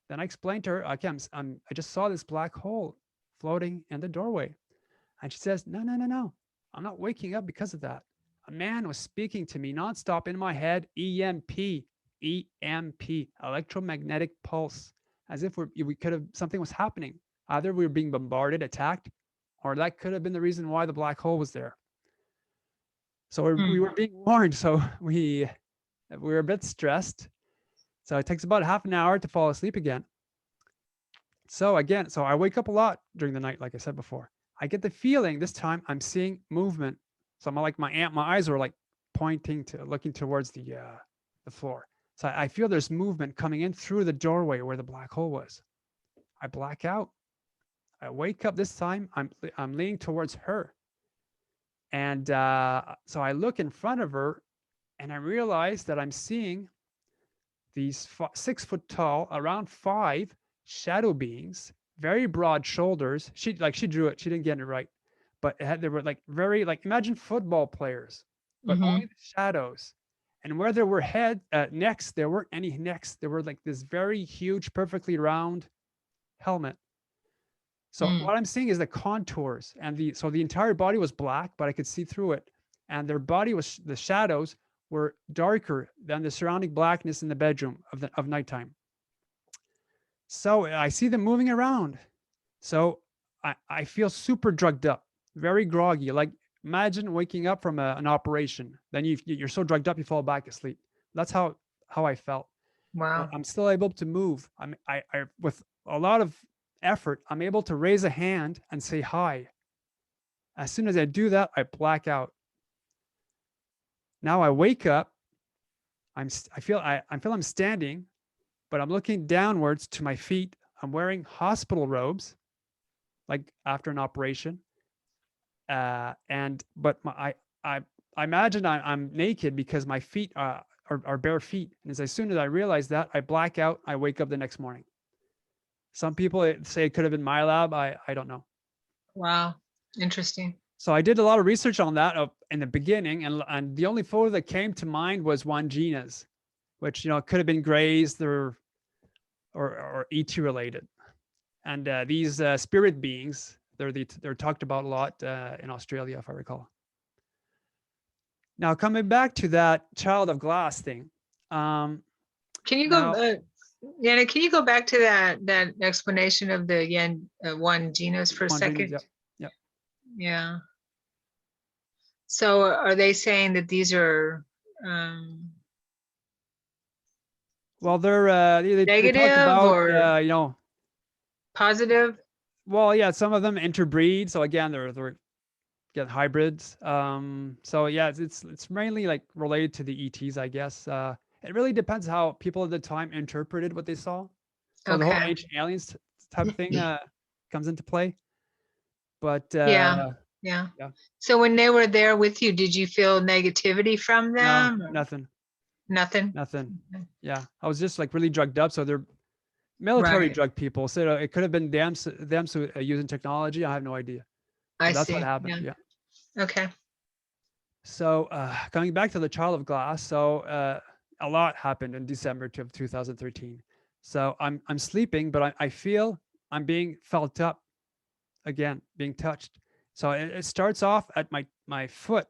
Then I explained to her, okay, I just saw this black hole floating in the doorway. And she says, no, no, no, no. I'm not waking up because of that. A man was speaking to me nonstop in my head, EMP, EMP, electromagnetic pulse, as if we could have, something was happening. Either we were being bombarded, attacked, or that could have been the reason why the black hole was there. So we were being warned. So we were a bit stressed. So it takes about half an hour to fall asleep again. So again, so I wake up a lot during the night, like I said before. I get the feeling this time I'm seeing movement. So I'm like my eyes were like pointing to, looking towards the floor. So I feel there's movement coming in through the doorway where the black hole was. I black out. I wake up this time. I'm leaning towards her, and so I look in front of her, and I realize that I'm seeing these 6 foot tall, around 5 shadow beings, very broad shoulders. She drew it. She didn't get it right, but they were like very, like, imagine football players, but only the shadows. And where there were necks, there weren't any necks. There were like this very huge, perfectly round helmet. So what I'm seeing is the contours, and the entire body was black, but I could see through it. And their body was, the shadows were darker than the surrounding blackness in the bedroom of nighttime. So I see them moving around. So I feel super drugged up, very groggy. Like, imagine waking up from an operation. Then you're so drugged up, you fall back asleep. That's how I felt. Wow. But I'm still able to move. I with a lot of effort, I'm able to raise a hand and say hi. As soon as I do that, I black out. Now I wake up. I feel I'm standing, but I'm looking downwards to my feet. I'm wearing hospital robes, like after an operation. But I imagine I'm naked because my feet are bare feet. And as soon as I realize that, I black out. I wake up the next morning. Some people say it could have been my lab. I don't know. Wow. Interesting. So I did a lot of research on that in the beginning, and the only photo that came to mind was Wangina's, which could have been grazed or ET related. And these spirit beings, they're talked about a lot in Australia, if I recall. Now coming back to that child of glass thing, can you go, Yanick, can you go back to that explanation of the Wangina's for a second? Yep. Yeah. So are they saying that these are Well, they talk negative about or positive? well, yeah, some of them interbreed. So again, they're get hybrids. So yeah, it's mainly like related to the ETs, I guess. It really depends how people at the time interpreted what they saw. So the whole Okay. ancient aliens type of thing comes into play. But Yeah. Yeah. yeah, So when they were there with you, did you feel negativity from no, them? Or nothing, nothing? nothing. Okay. Yeah, I was just like really drugged up. So they're military Right. drug people. So it could have been them using technology. I have no idea. I But that's what see. happened. Yeah. Yeah. Okay. So coming back to the Child of Glass, so a lot happened in December of 2013. So I'm sleeping, but I feel I'm being felt up again, being touched. So it starts off at my foot.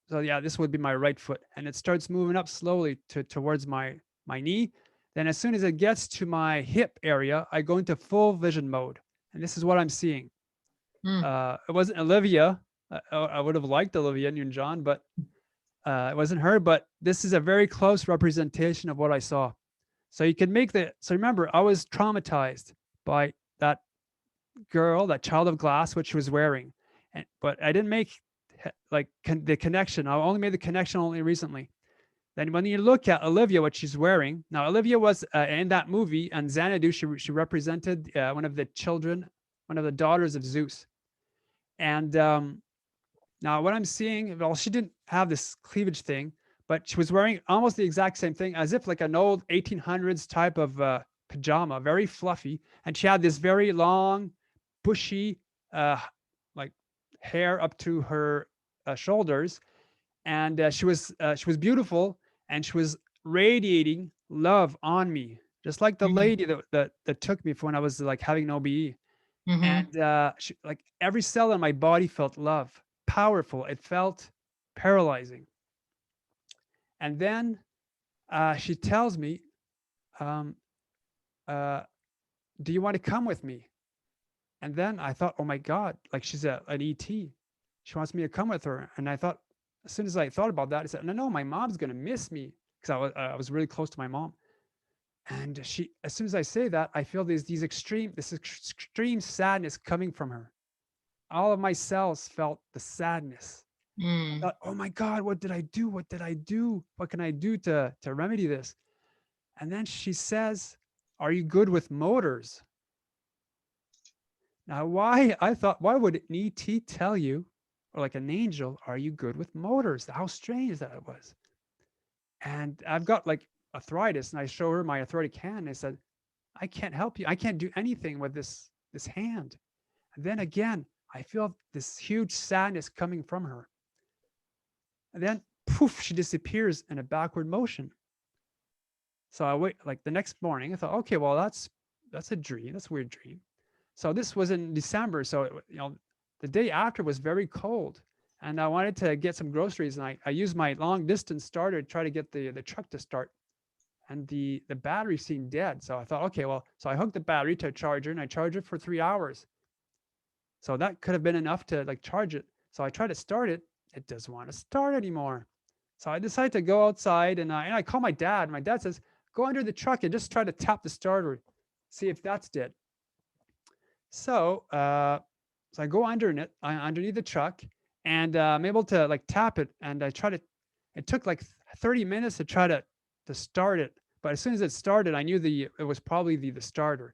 So yeah, this would be my right foot, and it starts moving up slowly towards my knee. Then as soon as it gets to my hip area, I go into full vision mode, and this is what I'm seeing. Mm. It wasn't Olivia. I would have liked Olivia Newton-John, but it wasn't her. But this is a very close representation of what I saw. So you can make the. So remember, I was traumatized by that girl, that child of glass, which she was wearing, but I didn't make the connection. I only made the connection only recently. Then when you look at Olivia, what she's wearing now, Olivia was in that movie, and Xanadu, she represented one of the children, one of the daughters of Zeus. And now what I'm seeing, well, she didn't have this cleavage thing, but she was wearing almost the exact same thing, as if like an old 1800s type of pajama, very fluffy, and she had this very long, bushy, like hair up to her shoulders, and she was beautiful, and she was radiating love on me, just like the Mm. lady that took me for when I was like having an OBE. Mm-hmm. And like every cell in my body felt love, powerful. It felt paralyzing. And then she tells me, um, uh, "Do you want to come with me?" And then I thought, "Oh my God, like she's an ET. She wants me to come with her." And I thought, as soon as I thought about that, I said, "No, no, my mom's gonna miss me," because I was really close to my mom. And she, as soon as I say that, I feel this extreme sadness coming from her. All of my cells felt the sadness. I Mm. thought, "Oh my God, what did I do? What did I do? What can I do to remedy this?" And then she says, "Are you good with motors?" Now, why would an ET tell you, or like an angel, "Are you good with motors?" How strange that it was. And I've got like arthritis, and I show her my arthritic hand. And I said, "I can't help you. I can't do anything with this hand." And then again, I feel this huge sadness coming from her. And then poof, she disappears in a backward motion. So I wait, like the next morning, I thought, okay, well, that's a dream. That's a weird dream. So this was in December. So the day after was very cold, and I wanted to get some groceries, and I used my long distance starter to try to get the truck to start, and the battery seemed dead. So I thought, okay, well, so I hooked the battery to a charger, and I charged it for 3 hours. So that could have been enough to like charge it. So I tried to start it. It doesn't want to start anymore. So I decided to go outside, and I call my dad. My dad says, "Go under the truck and just try to tap the starter, see if that's dead." So, so I go underneath the truck, and I'm able to like tap it, and I try to. It took like 30 minutes to try to start it, but as soon as it started, I knew it was probably the starter.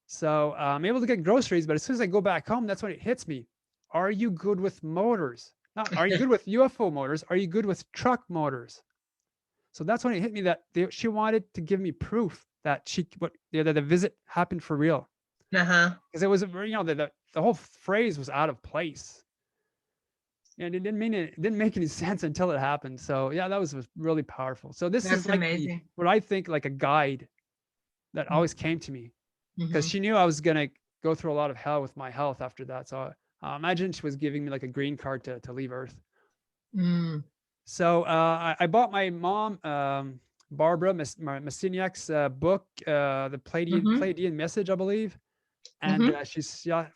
So I'm able to get groceries, but as soon as I go back home, that's when it hits me. Are you good with motors? Not are you good with UFO motors? Are you good with truck motors? So that's when it hit me that she wanted to give me proof that that the visit happened for real, Uh-huh. because it was the whole phrase was out of place, and it didn't make any sense until it happened. So yeah, that was really powerful. So this is That's like the amazing. what I think like a guide that always came to me, because Mm-hmm. she knew I was gonna go through a lot of hell with my health after that. So imagine she was giving me like a green card to leave Earth. Mm. So I bought my mom, Barbara Messiniak's book, the Mm-hmm. Pleiadian Message, I believe. And Mm-hmm. she's yeah.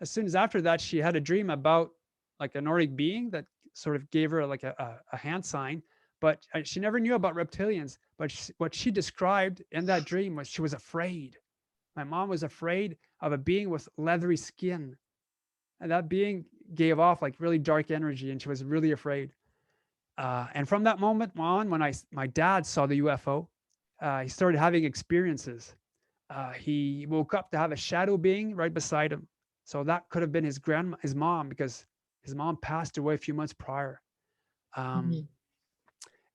As soon as after that, she had a dream about like a Nordic being that sort of gave her like a hand sign, but she never knew about reptilians. But what she described in that dream was she was afraid. My mom was afraid of a being with leathery skin, and that being gave off like really dark energy, and she was really afraid. And from that moment on, when my dad saw the UFO, he started having experiences. He woke up to have a shadow being right beside him. So that could have been his mom, because his mom passed away a few months prior. Mhm.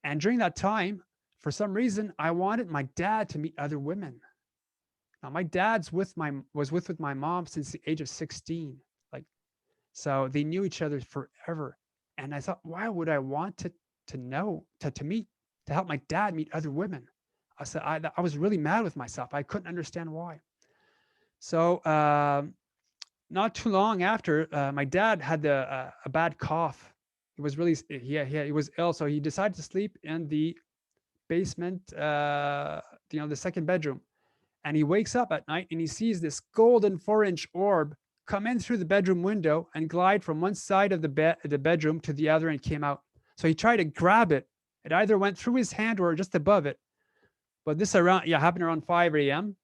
And during that time, for some reason, I wanted my dad to meet other women. Now, my dad's with my mom since the age of 16. Like, so they knew each other forever. And I thought, why would I want to know to meet to help my dad meet other women? I said I was really mad with myself. I couldn't understand why. So not too long after, my dad had a bad cough. He was really he was ill, so he decided to sleep in the basement, the second bedroom. And he wakes up at night and he sees this golden 4-inch orb come in through the bedroom window and glide from one side of the bedroom to the other and came out. So he tried to grab it. It either went through his hand or just above it. But this happened around 5 a.m.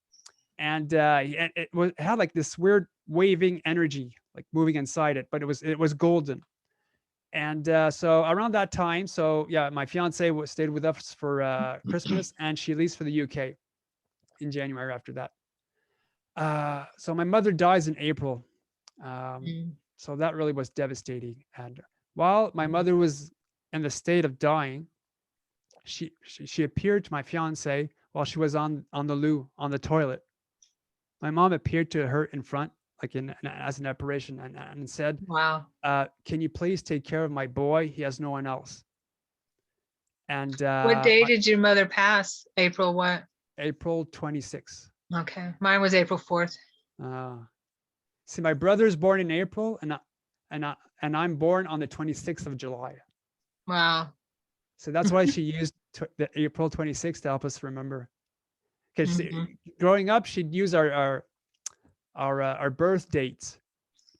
And it had like this weird waving energy, like moving inside it, but it was golden. And so around that time, so yeah, my fiance stayed with us for Christmas, and she leaves for the UK in January after that. So my mother dies in April. Mm. So that really was devastating. And while my mother was in the state of dying, she appeared to my fiance while she was on the loo on the toilet. My mom appeared to her in front, like as an apparition, and said, Wow. "Can you please take care of my boy? He has no one else." And What day did your mother pass? April what? April 26th. Okay. Mine was April 4th. See, my brother's born in April, and I'm born on the 26th of July. Wow. So that's why she used the April 26th to help us remember. Because Mhm. growing up, she'd use our birth dates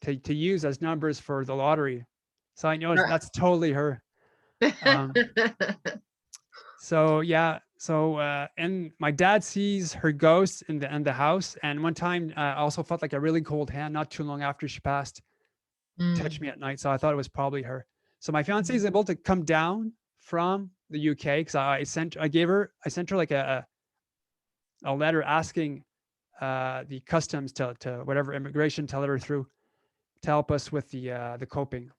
to use as numbers for the lottery. So I know that's totally her. So yeah, so and my dad sees her ghost in the house, and one time I also felt like a really cold hand not too long after she passed touch Mm. me at night. So I thought it was probably her. So my fiance is able to come down from the UK because I sent her like a letter asking the customs to whatever immigration to let her through to help us with the coping.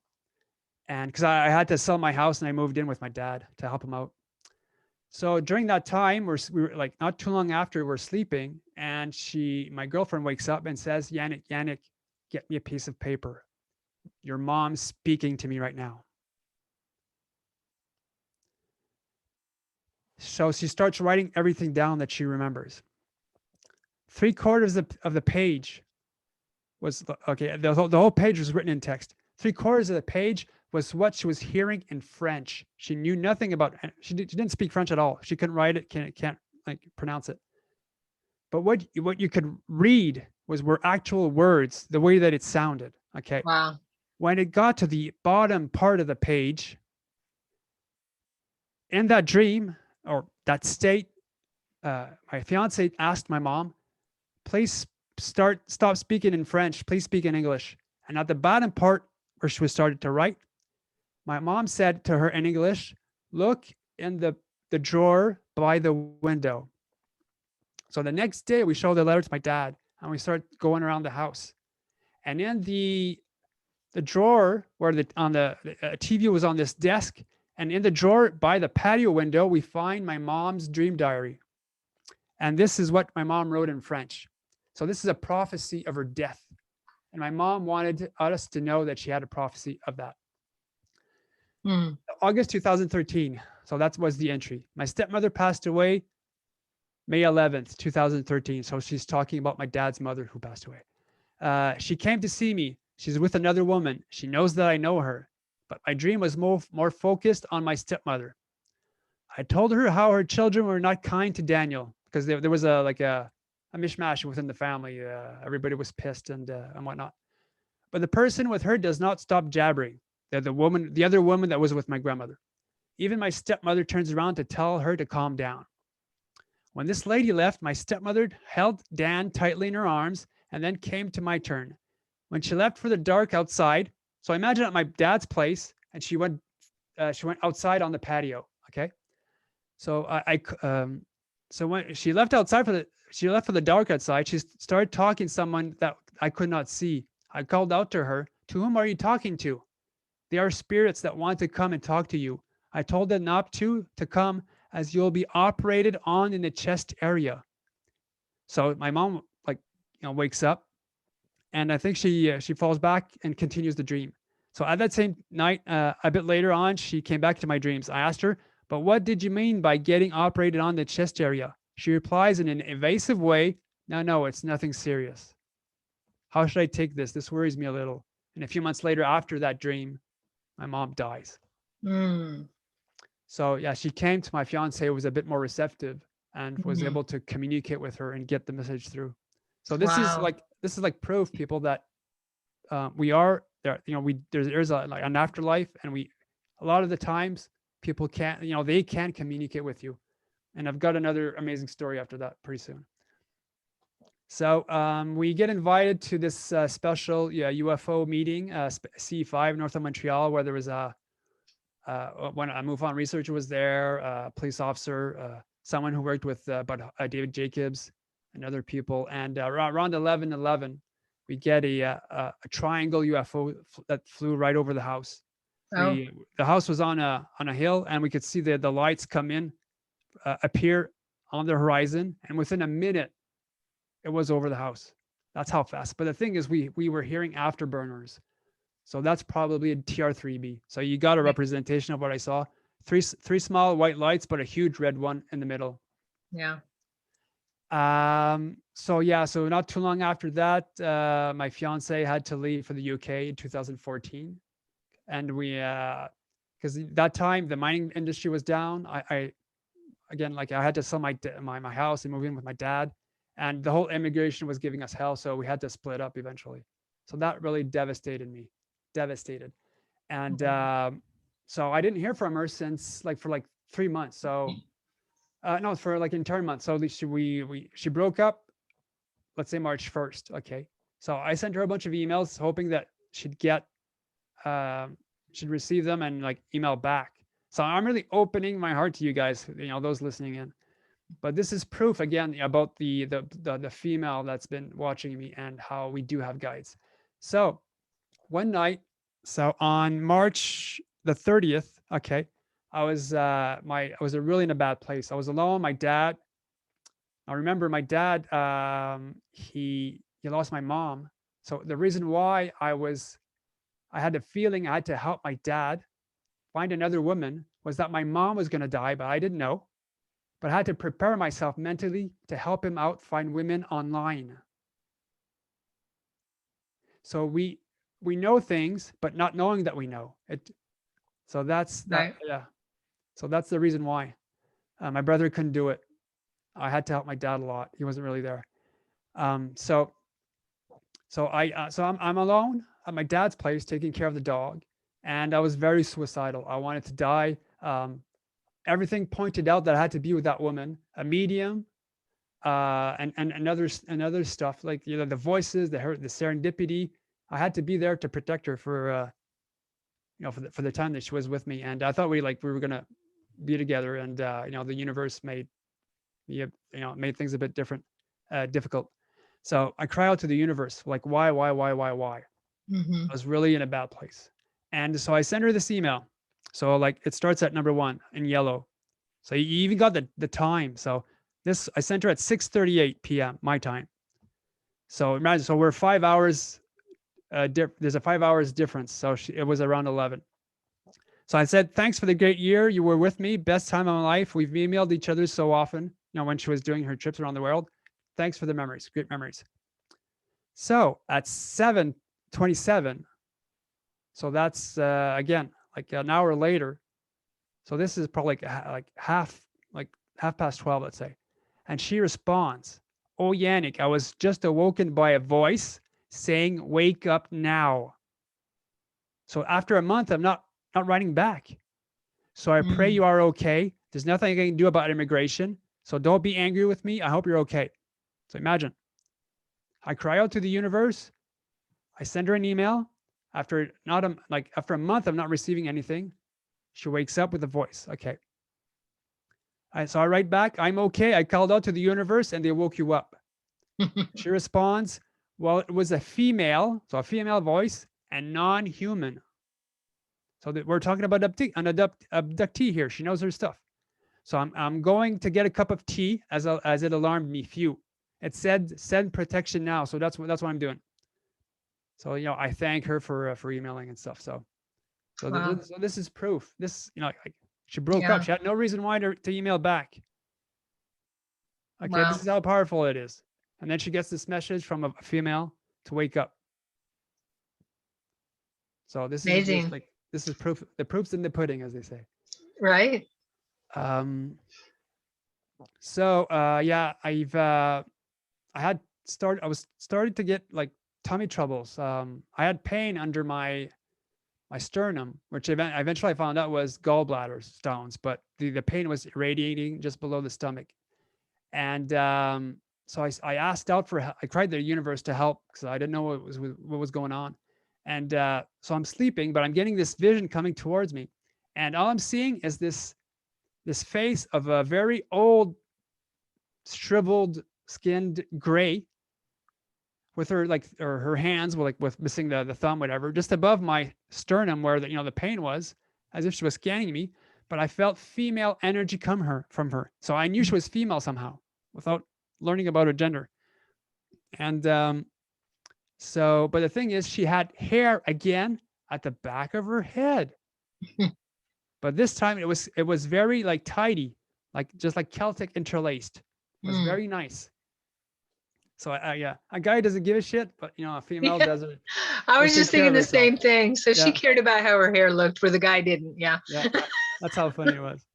And because I had to sell my house and I moved in with my dad to help him out. So during that time, we were like not too long after we're sleeping, and my girlfriend wakes up and says, Yanick, get me a piece of paper. Your mom's speaking to me right now. So she starts writing everything down that she remembers. 3/4 of the page was okay. The whole page was written in text. 3/4 of the page was what she was hearing in French. She knew nothing about. She didn't speak French at all. She couldn't write it. Can't like pronounce it. But what you could read were actual words, the way that it sounded. Okay. Wow. When it got to the bottom part of the page, in that dream or that state, my fiance asked my mom, please stop speaking in French. Please speak in English. And at the bottom part where she was started to write, my mom said to her in English, look in the drawer by the window. So the next day we showed the letter to my dad and we started going around the house. And in the drawer where the TV was on this desk, and in the drawer by the patio window, we find my mom's dream diary. And this is what my mom wrote in French. So this is a prophecy of her death. And my mom wanted us to know that she had a prophecy of that. Mm. August 2013. So that was the entry. My stepmother passed away May 11th, 2013. So she's talking about my dad's mother who passed away. She came to see me. She's with another woman. She knows that I know her. But my dream was more focused on my stepmother. I told her how her children were not kind to Daniel because there was a mishmash within the family. Everybody was pissed and whatnot. But the person with her does not stop jabbering. the other woman that was with my grandmother. Even my stepmother turns around to tell her to calm down. When this lady left, my stepmother held Dan tightly in her arms and then came to my turn. When she left for the dark outside, so I imagine at my dad's place, and she went outside on the patio. Okay, so so when she left outside she left for the dark outside, she started talking to someone that I could not see. I called out to her, "To whom are you talking to?" "They are spirits that want to come and talk to you. I told them not to come, as you'll be operated on in the chest area." So my mom wakes up, and I think she falls back and continues the dream. So at that same night, a bit later on, she came back to my dreams. I asked her, "But what did you mean by getting operated on the chest area?" She replies in an evasive way, No, it's nothing serious." How should I take this? This worries me a little. And a few months later, after that dream, my mom dies. Mm. So yeah, she came to my fiance, was a bit more receptive, and was Mhm. able to communicate with her and get the message through. So this is Wow. like proof, people, that we are there. There's an afterlife, and a lot of the times people can't, they can communicate with you. And I've got another amazing story after that pretty soon. So we get invited to this special UFO meeting, C5 north of Montreal, where there was when a MUFON researcher was there, a police officer, someone who worked with David Jacobs and other people. And around 11:11, we get a triangle UFO that flew right over the house. Oh. The house was on a hill, and we could see the lights come in, appear on the horizon, and within a minute, it was over the house. That's how fast. But the thing is, we were hearing afterburners. So that's probably a TR3B. So you got a representation of what I saw. Three small white lights, but a huge red one in the middle. Yeah. So yeah, so not too long after that, my fiance had to leave for the UK in 2014. And we, because that time the mining industry was down. I again, like I had to sell my house and move in with my dad, and the whole immigration was giving us hell. So we had to split up eventually. So that really devastated me, devastated. And so I didn't hear from her since for 3 months. So no, for like entire month. So she broke up, let's say March 1st. Okay. So I sent her a bunch of emails hoping that she'd receive them and like email back. So I'm really opening my heart to you guys, those listening in. But this is proof again about the female that's been watching me and how we do have guides. So one night, so on March the 30th, okay, I was really in a bad place. I was alone. My dad, I remember my dad, he lost my mom. So the reason why I had a feeling I had to help my dad find another woman was that my mom was going to die, but I didn't know. But I had to prepare myself mentally to help him out find women online. So we know things, but not knowing that we know it. So that's that. Right. Yeah. So that's the reason why my brother couldn't do it. I had to help my dad a lot. He wasn't really there. So I'm alone at my dad's place taking care of the dog, and I was very suicidal. I wanted to die. Everything pointed out that I had to be with that woman, a medium, and other stuff like the voices, the serendipity. I had to be there to protect her for for the time that she was with me, and I thought we were gonna be together, and the universe made made things a bit difficult. So I cry out to the universe, like, why? Mm-hmm. I was really in a bad place. And so I sent her this email. So like it starts at number 1 in yellow. So you even got the time. So I sent her at 6:38 p.m. my time. So imagine, so we're 5 hours, there's a 5 hours difference. So it was around 11. So I said, "Thanks for the great year. You were with me. Best time of my life. We've emailed each other so often, when she was doing her trips around the world. Thanks for the memories. Great memories." So at 7:27, so that's again like an hour later. So this is probably like half past 12, let's say. And she responds, "Oh, Yanick, I was just awoken by a voice saying, 'Wake up now.'" So after a month, I'm not writing back. So I pray Mm. you are okay. There's nothing I can do about immigration. So don't be angry with me. I hope you're okay. So imagine, I cry out to the universe. I send her an email. After not a, like after a month of not receiving anything, she wakes up with a voice. Okay. So I write back, I'm okay. I called out to the universe and they woke you up. She responds, well, it was a female, so a female voice and non-human. So that we're talking about abductee here. She knows her stuff. So I'm going to get a cup of tea as it alarmed me. Phew. It said send protection now. So that's what I'm doing. So I thank her for emailing and stuff. So Wow. so this is proof. This like she broke up. Yeah. She had no reason why to email back. Okay, this Wow. is how powerful it is. And then she gets this message from a female to wake up. So this is just Amazing. like this is proof. The proof's in the pudding, as they say. Right. Um. So yeah, I was starting to get like tummy troubles. I had pain under my sternum, which eventually I found out was gallbladder stones, but the pain was radiating just below the stomach. And so I asked out for help. I cried to the universe to help because I didn't know what was going on. And so I'm sleeping, but I'm getting this vision coming towards me. And all I'm seeing is this face of a very old, shriveled, skinned gray with her or her hands with missing the thumb, whatever, just above my sternum where the pain was, as if she was scanning me. But I felt female energy from her. So I knew she was female somehow without learning about her gender. And but the thing is, she had hair again at the back of her head. But this time it was very like tidy, just like Celtic interlaced. It was Mm. very nice. So yeah, a guy doesn't give a shit, but a female Yeah. doesn't. I She'll was take just care thinking of the herself. same thing. So she Yeah, cared about how her hair looked, where the guy didn't. Yeah. yeah. That's how funny it was.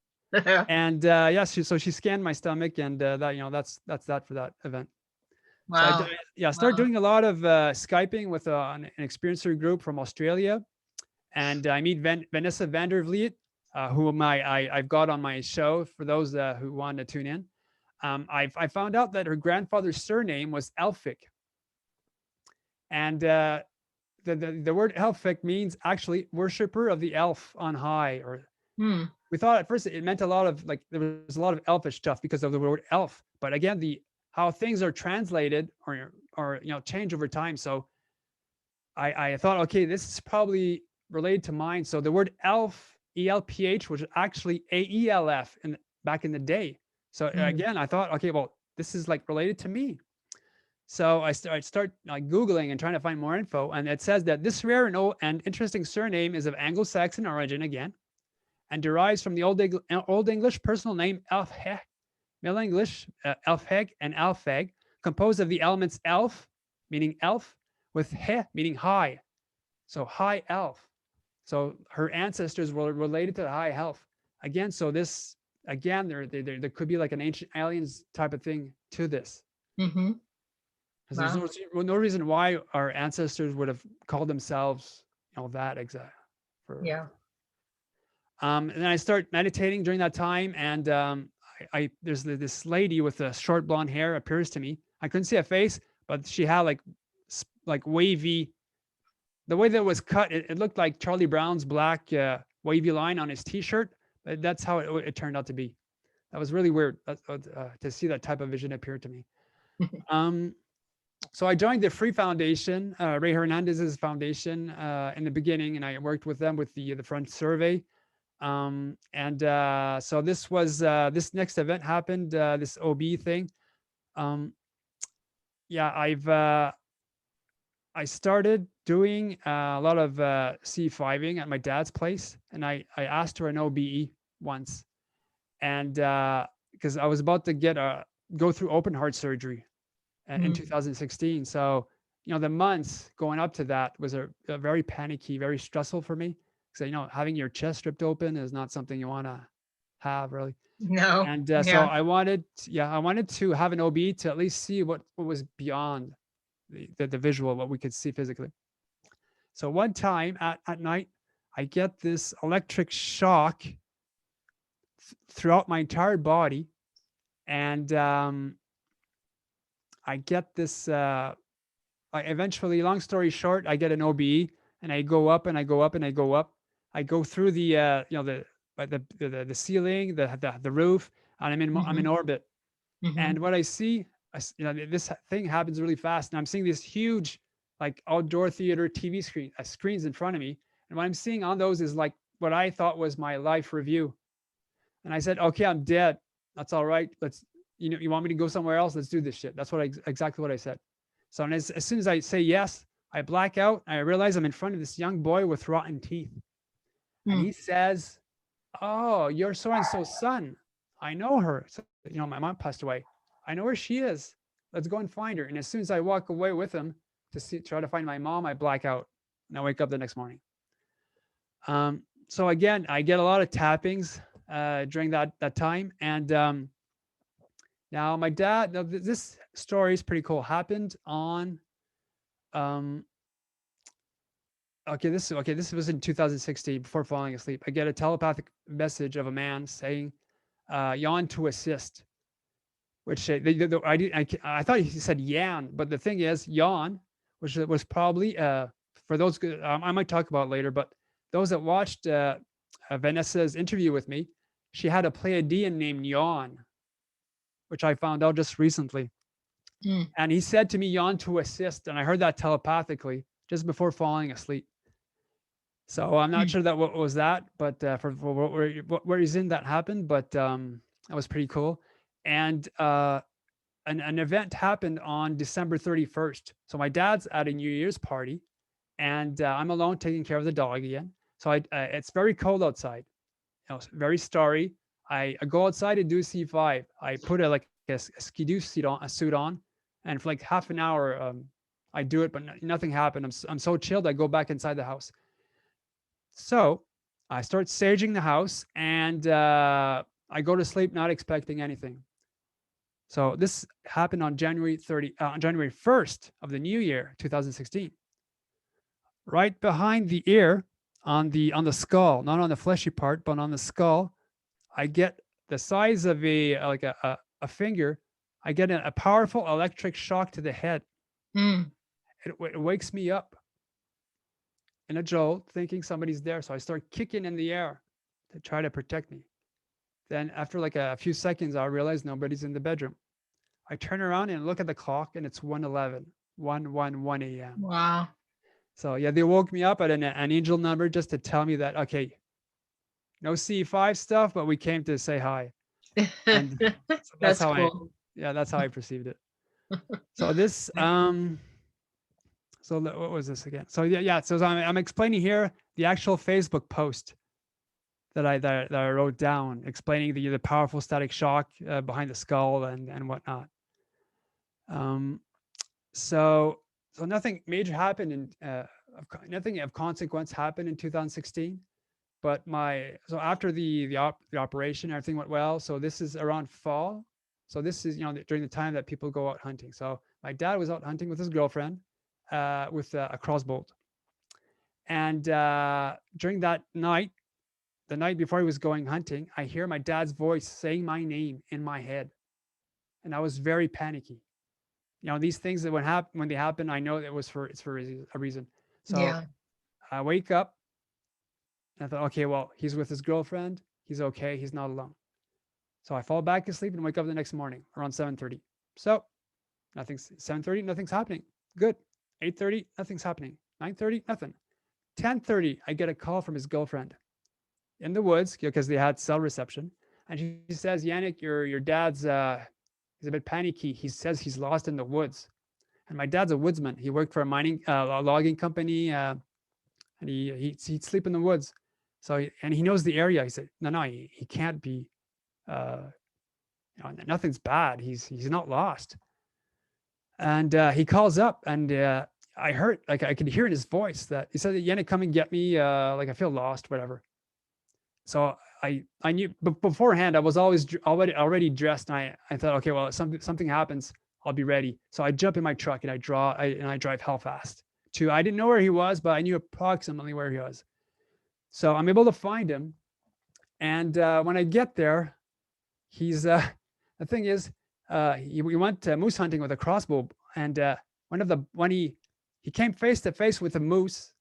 And yeah, so she scanned my stomach, and that's that for that event. So Wow. started Wow. doing a lot of Skyping with an experiencer group from Australia, and I meet Vanessa Vandervliet, whom I've got on my show for those who want to tune in. I found out that her grandfather's surname was Elphick, and the word Elphick means actually worshiper of the elf on high. Or Hmm. we thought at first it meant a lot of there was a lot of elfish stuff because of the word elf, but again how things are translated or change over time. So I thought, okay, this is probably related to mine. So the word elf, ELPH, was actually AELF back in the day. So Hmm. again, I thought, okay, well, this is related to me. So I start Googling and trying to find more info. And it says that this rare and interesting surname is of Anglo-Saxon origin again, and derives from the Old English personal name Elfheg, Middle English Elfheg and Alfeg, composed of the elements elf, meaning elf, with he, meaning high. So high elf. So her ancestors were related to the high elf. Again, so this, again, there could be like an ancient aliens type of thing to this. Mm-hmm. Because Wow. there's no reason why our ancestors would have called themselves, that exact. Yeah. And then I start meditating during that time, and there's this lady with the short blonde hair appears to me. I couldn't see a face, but she had like wavy. The way that it was cut, it looked like Charlie Brown's black wavy line on his T-shirt. But that's how it turned out to be. That was really weird to see that type of vision appear to me. So I joined the Free Foundation, Ray Hernandez's foundation in the beginning, and I worked with them with the front survey. So this was this next event happened, this OBE thing. Yeah, I started doing a lot of C5ing at my dad's place, and I asked for an OBE once, and because I was about to go through open heart surgery in 2016. So, the months going up to that was a very panicky, very stressful for me. Because, having your chest ripped open is not something you want to have really. No. And so Yeah. I wanted to have an OB to at least see what was beyond the visual, what we could see physically. So one time at night, I get this electric shock throughout my entire body. And I get this, I eventually, long story short, I get an OBE and I go up and I go up and I go up. I go through the, the ceiling, the roof, and I'm in Mm-hmm. orbit. Mm-hmm. And what I see, this thing happens really fast, and I'm seeing this huge, like outdoor theater TV screens in front of me. And what I'm seeing on those is like what I thought was my life review. And I said, okay, I'm dead. That's all right. You want me to go somewhere else? Let's do this shit. That's exactly what I said. So as soon as I say yes, I black out. I realize I'm in front of this young boy with rotten teeth. And he says, oh, you're so-and-so's son. I know her. So, my mom passed away. I know where she is. Let's go and find her. And as soon as I walk away with him try to find my mom, I black out. And I wake up the next morning. So again, I get a lot of tappings during that time. And now my dad, this story is pretty cool. Happened on, this was in 2016 before falling asleep. I get a telepathic message of a man saying, yawn to assist, which I thought he said yan, but the thing is yawn, which was probably, for those, I might talk about later, but those that watched Vanessa's interview with me, she had a Pleiadian named Yawn, which I found out just recently. And he said to me, yawn to assist. And I heard that telepathically just before falling asleep. So I'm not sure that what was that, but for where he's in, that happened. But that was pretty cool. And an event happened on December 31st. So my dad's at a New Year's party, and I'm alone taking care of the dog again. So it's very cold outside. It's very starry. I go outside to do C5. I put a skidoo suit on, and for like half an hour, I do it, but nothing happened. I'm so chilled. I go back inside the house. So I start saging the house, and I go to sleep not expecting anything. So this happened on January 1st of the new year, 2016. Right behind the ear, on the skull, not on the fleshy part, but on the skull, I get the size of a finger. I get a powerful electric shock to the head. It wakes me up in a jolt, thinking somebody's there. So I start kicking in the air to try to protect me. Then after like a few seconds, I realize nobody's in the bedroom. I turn around and look at the clock, and it's 1:11, 1:11 a.m. Wow. So yeah, they woke me up at an angel number just to tell me that, okay, no C5 stuff, but we came to say hi. And so That's cool. that's how I perceived it. So this, so what was this again? So yeah. So I'm explaining here the actual Facebook post that I wrote down, explaining the powerful static shock behind the skull and whatnot. So nothing major happened, and nothing of consequence happened in 2016. But after the operation, everything went well. So this is around fall. So this is during the time that people go out hunting. So my dad was out hunting with his girlfriend with a crossbow. And during that night, the night before he was going hunting, I hear my dad's voice saying my name in my head, and I was very panicky. These things that when they happen, I know it's for a reason. So Yeah. I wake up. And I thought, okay, well, he's with his girlfriend. He's okay. He's not alone. So I fall back asleep and wake up the next morning around 7:30. So 7:30, nothing's happening. Good. 8:30, nothing's happening. 9:30, nothing. 10:30, I get a call from his girlfriend in the woods because they had cell reception. And she says, Yanick, your dad's, he's a bit panicky. He says he's lost in the woods. And my dad's a woodsman. He worked for a logging company, and he'd sleep in the woods. So, and he knows the area. He said, no, he can't be, nothing's bad. He's not lost. And he calls up, and I heard, like, I could hear in his voice that he said, Yanick, come and get me. Like, I feel lost, whatever. So I knew, but beforehand, I was already dressed, and I thought, okay, well, something happens, I'll be ready. So I jump in my truck and I drive hell fast to, I didn't know where he was, but I knew approximately where he was. So I'm able to find him. And when I get there, he's, the thing is, we went moose hunting with a crossbow, and when he came face to face with a moose,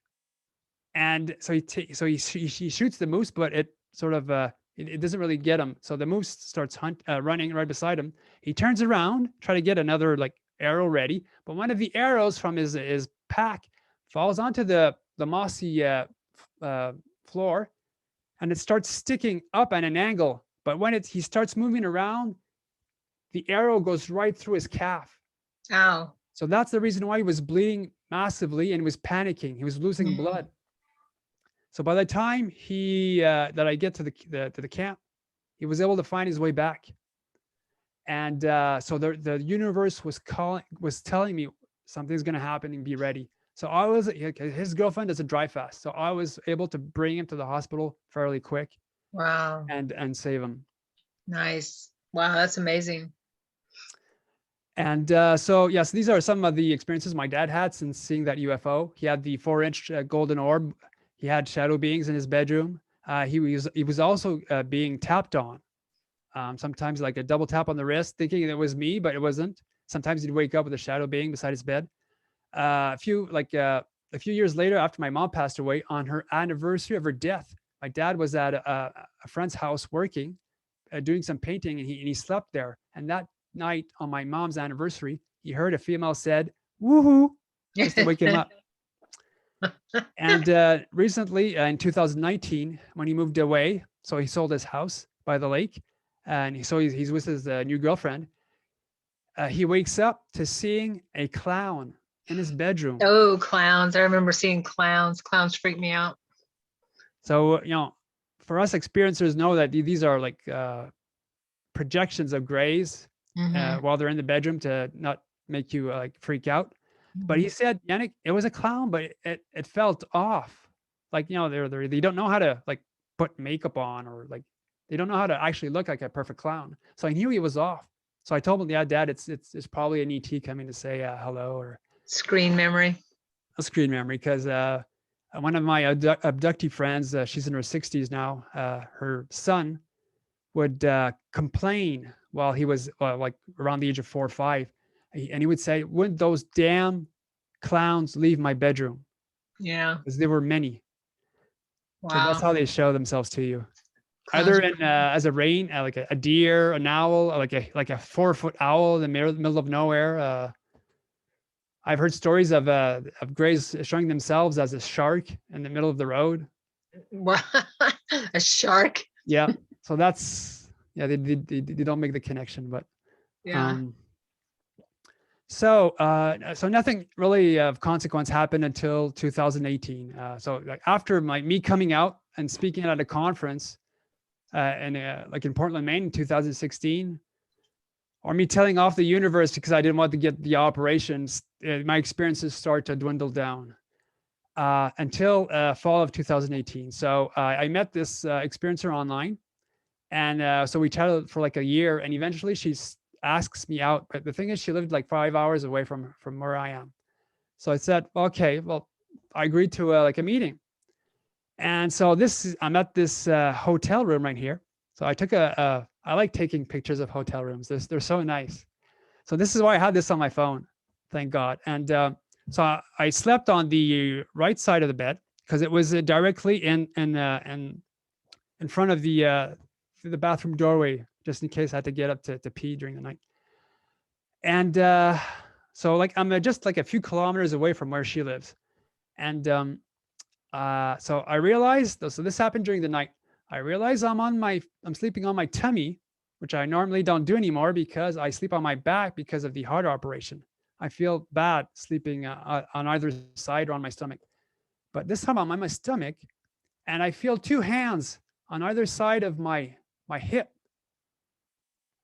and so he shoots the moose, but it sort of it doesn't really get him. So the moose starts running right beside him. He turns around, try to get another like arrow ready, but one of the arrows from his pack falls onto the mossy floor, and it starts sticking up at an angle. But when he starts moving around, the arrow goes right through his calf. Ow. So that's the reason why he was bleeding massively and was panicking. He was losing blood. So by the time that I get to the camp, he was able to find his way back. And so the universe was telling me something's going to happen and be ready. So I was, his girlfriend does a dry fast. So I was able to bring him to the hospital fairly quick. Wow. And save him. Nice. Wow, that's amazing. And so yes, these are some of the experiences my dad had since seeing that UFO. He had the 4-inch golden orb. He had shadow beings in his bedroom. He was also being tapped on. Sometimes like a double tap on the wrist, thinking it was me, but it wasn't. Sometimes he'd wake up with a shadow being beside his bed. A few years later, after my mom passed away, on her anniversary of her death, my dad was at a friend's house working, doing some painting, and he slept there. And that night on my mom's anniversary, he heard a female said, "Woohoo," just to wake him up. And recently, in 2019, when he moved away, so he sold his house by the lake, and he's with his new girlfriend. He wakes up to seeing a clown in his bedroom. Oh, clowns. I remember seeing clowns. Clowns freak me out. So, for us experiencers know that these are like projections of grays while they're in the bedroom to not make you like freak out. But he said, Yanick, it was a clown, but it felt off. Like, they don't know how to like put makeup on, or like they don't know how to actually look like a perfect clown. So I knew he was off. So I told him, yeah, Dad, it's probably an ET coming to say hello, or screen memory. A screen memory, because one of my abductee friends, she's in her 60s now. Her son would complain while he was like around the age of 4 or 5. And he would say, "Wouldn't those damn clowns leave my bedroom?" Yeah. Because there were many. Wow. So that's how they show themselves to you. Either in as a rain, like a deer, an owl, like a 4-foot owl in the middle of nowhere. I've heard stories of grays showing themselves as a shark in the middle of the road. A shark? Yeah. So that's, they don't make the connection, but yeah. So nothing really of consequence happened until 2018. So like after me coming out and speaking at a conference like in Portland, Maine in 2016, or me telling off the universe because I didn't want to get the operations, my experiences start to dwindle down until fall of 2018. So I met this experiencer online, and so we chatted for like a year, and eventually she asks me out. But the thing is, she lived like 5 hours away from where I am. So I said, okay, well, I agreed to like a meeting. And so I'm at this hotel room right here. So I took I like taking pictures of hotel rooms. They're so nice. So this is why I had this on my phone, thank God. And so I slept on the right side of the bed because it was directly in front of the bathroom doorway, just in case I had to get up to pee during the night. And so like I'm just like a few kilometers away from where she lives. And so I realized, so this happened during the night. I realized I'm sleeping on my tummy, which I normally don't do anymore because I sleep on my back because of the heart operation. I feel bad sleeping on either side or on my stomach. But this time I'm on my stomach, and I feel 2 hands on either side of my hip.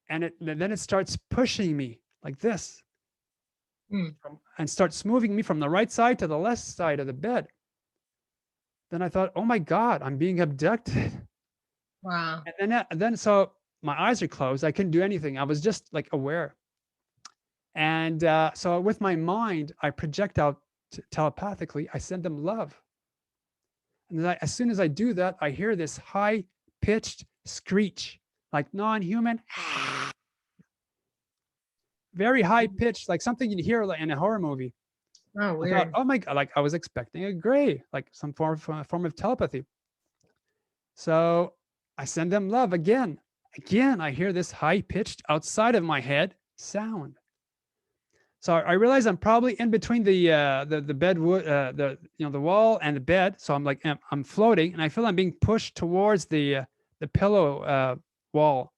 And then it starts pushing me like this and starts moving me from the right side to the left side of the bed. Then I thought, oh my God, I'm being abducted. Wow. And then so my eyes are closed. I couldn't do anything. I was just like aware. And so with my mind, I project out telepathically, I send them love. And then as soon as I do that, I hear this high-pitched screech, like non-human, very high-pitched, like something you'd hear in a horror movie. Oh, I thought, weird. oh my God, like I was expecting a gray, like some form of telepathy. So I send them love again. Again, I hear this high-pitched outside of my head sound. So I realize I'm probably in between the bedwood, the wall and the bed. So I'm like I'm floating, and I feel I'm being pushed towards the pillow wall,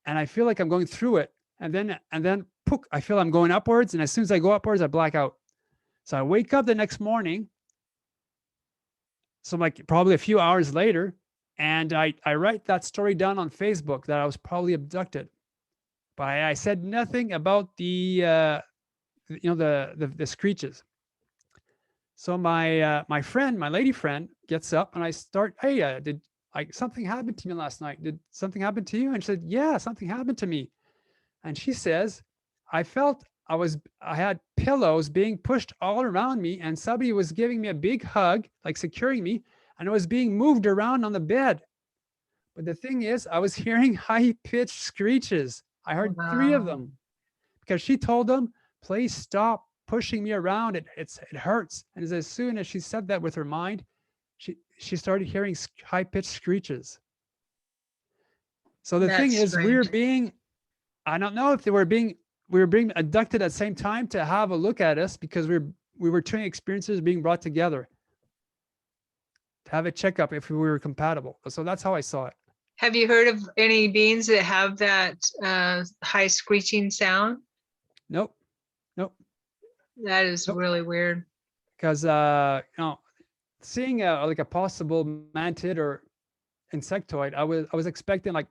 and I feel like I'm going through it, and then poof, I feel I'm going upwards, and as soon as I go upwards, I black out. So I wake up the next morning. So like probably a few hours later, and I write that story down on Facebook that I was probably abducted, but I said nothing about the screeches. So my friend, my lady friend, gets up, and I start, hey, did something happen to me last night? Did something happen to you? And she said, yeah, something happened to me. And she says, I felt I had pillows being pushed all around me, and somebody was giving me a big hug, like securing me, and it was being moved around on the bed. But the thing is, I was hearing high-pitched screeches. I heard 3 of Wow. them, because she told them, please stop pushing me around. It hurts. And as soon as she said that with her mind, she started hearing high-pitched screeches. So the thing That's is, strange. I don't know if we were being abducted at the same time to have a look at us, because we were two experiences being brought together to have a checkup if we were compatible. So that's how I saw it. Have you heard of any beings that have that high screeching sound? Nope. Nope. That is Nope. really weird. Because seeing like a possible mantid or insectoid, I was expecting like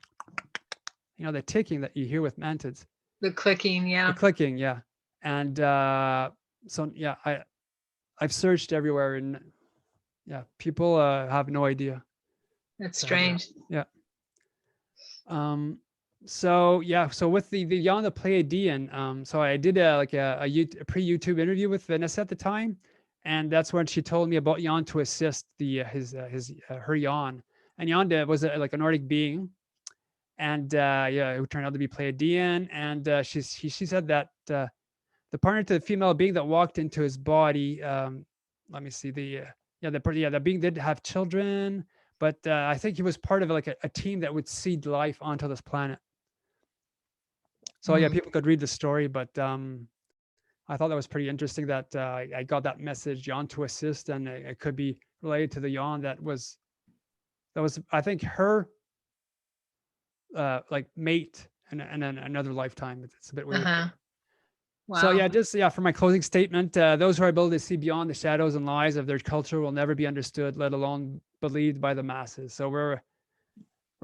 the ticking that you hear with mantids, The clicking, the yeah. clicking, yeah. And so yeah, I've searched everywhere, and yeah, people have no idea. That's So, strange. yeah. So yeah, so with the Jan the Pleiadian, so I did a pre-YouTube interview with Vanessa at the time, and that's when she told me about Jan to assist her Jan. And Jan was like a Nordic being, and yeah, who turned out to be Pleiadian. And she said that the partner to the female being that walked into his body, let me see, the being did have children, but I think he was part of like a team that would seed life onto this planet. So yeah, people could read the story, but I thought that was pretty interesting that I got that message, Jan to assist, and it could be related to the Jan that was I think her like mate and then another lifetime. It's a bit weird. Uh-huh. So Wow. yeah, for my closing statement, those who are able to see beyond the shadows and lies of their culture will never be understood, let alone believed by the masses. So we're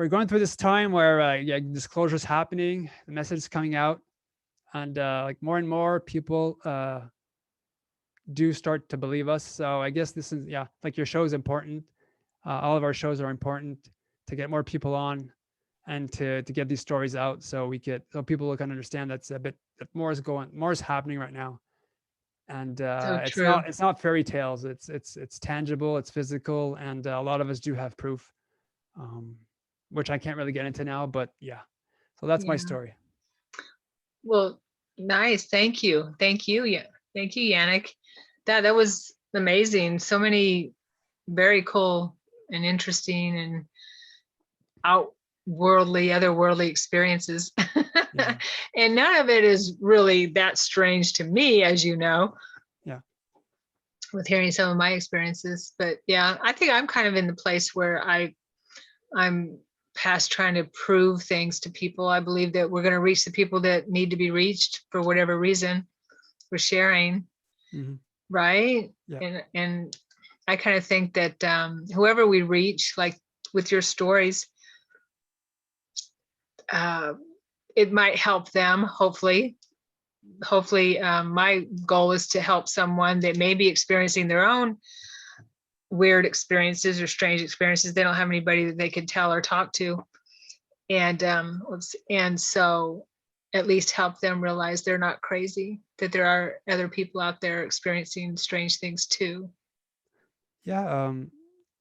going through this time where disclosure is happening, the message is coming out, and like more and more people do start to believe us. So I guess this is like your show is important. All of our shows are important to get more people on and to get these stories out, so people can understand that more is happening right now. And So it's true. not fairy tales. It's tangible, it's physical, and a lot of us do have proof, which I can't really get into now, but yeah. So that's my Yeah. story. Well, nice. Thank you. Thank you. Yeah. Thank you, Yanick. That was amazing. So many very cool and interesting and otherworldly experiences. Yeah. And none of it is really that strange to me, as you know. Yeah. With hearing some of my experiences. But yeah, I think I'm kind of in the place where I'm past trying to prove things to people. I believe that we're going to reach the people that need to be reached for whatever reason we're sharing. Mm-hmm. Right. Yeah. And I kind of think that whoever we reach, like with your stories, it might help them. Hopefully, my goal is to help someone that may be experiencing their own weird experiences or strange experiences. They don't have anybody that they can tell or talk to. And so at least help them realize they're not crazy, that there are other people out there experiencing strange things too. Yeah.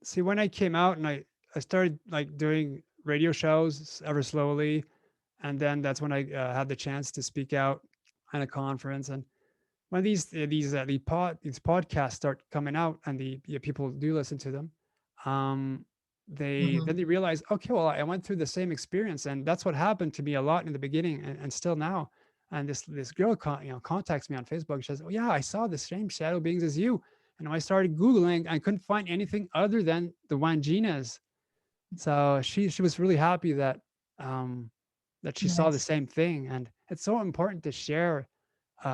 See, when I came out and I started like doing radio shows ever slowly, and then that's when I had the chance to speak out at a conference. And when these podcasts start coming out and the people do listen to them, um, Mhm. they realize, okay, well, I went through the same experience, and that's what happened to me a lot in the beginning, and still now. And this girl contacts me on Facebook. She says, "Oh yeah, I saw the same shadow beings as you." And I started Googling, I couldn't find anything other than the Wanginas. So she was really happy um, that she saw the Nice. same thing, and it's so important to share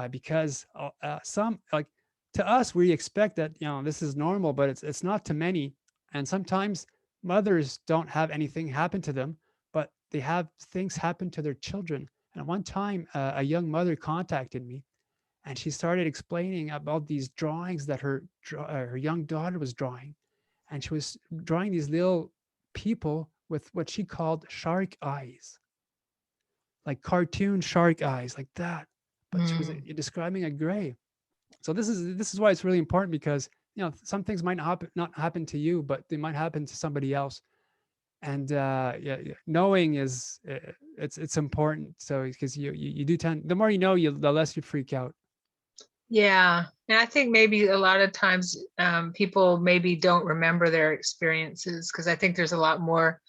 because some like to us we expect that this is normal, but it's not to many. And sometimes mothers don't have anything happen to them, but they have things happen to their children. And one time, a young mother contacted me, and she started explaining about these drawings that her young daughter was drawing, and she was drawing these little people with what she called shark eyes, like cartoon shark eyes, like that. But she was Mm. describing a gray. So this is why it's really important, because some things might not happen to you, but they might happen to somebody else. And yeah, knowing is it's important. So because you do tend, the more you know, the less you freak out. Yeah. And I think maybe a lot of times people maybe don't remember their experiences, because I think there's a lot more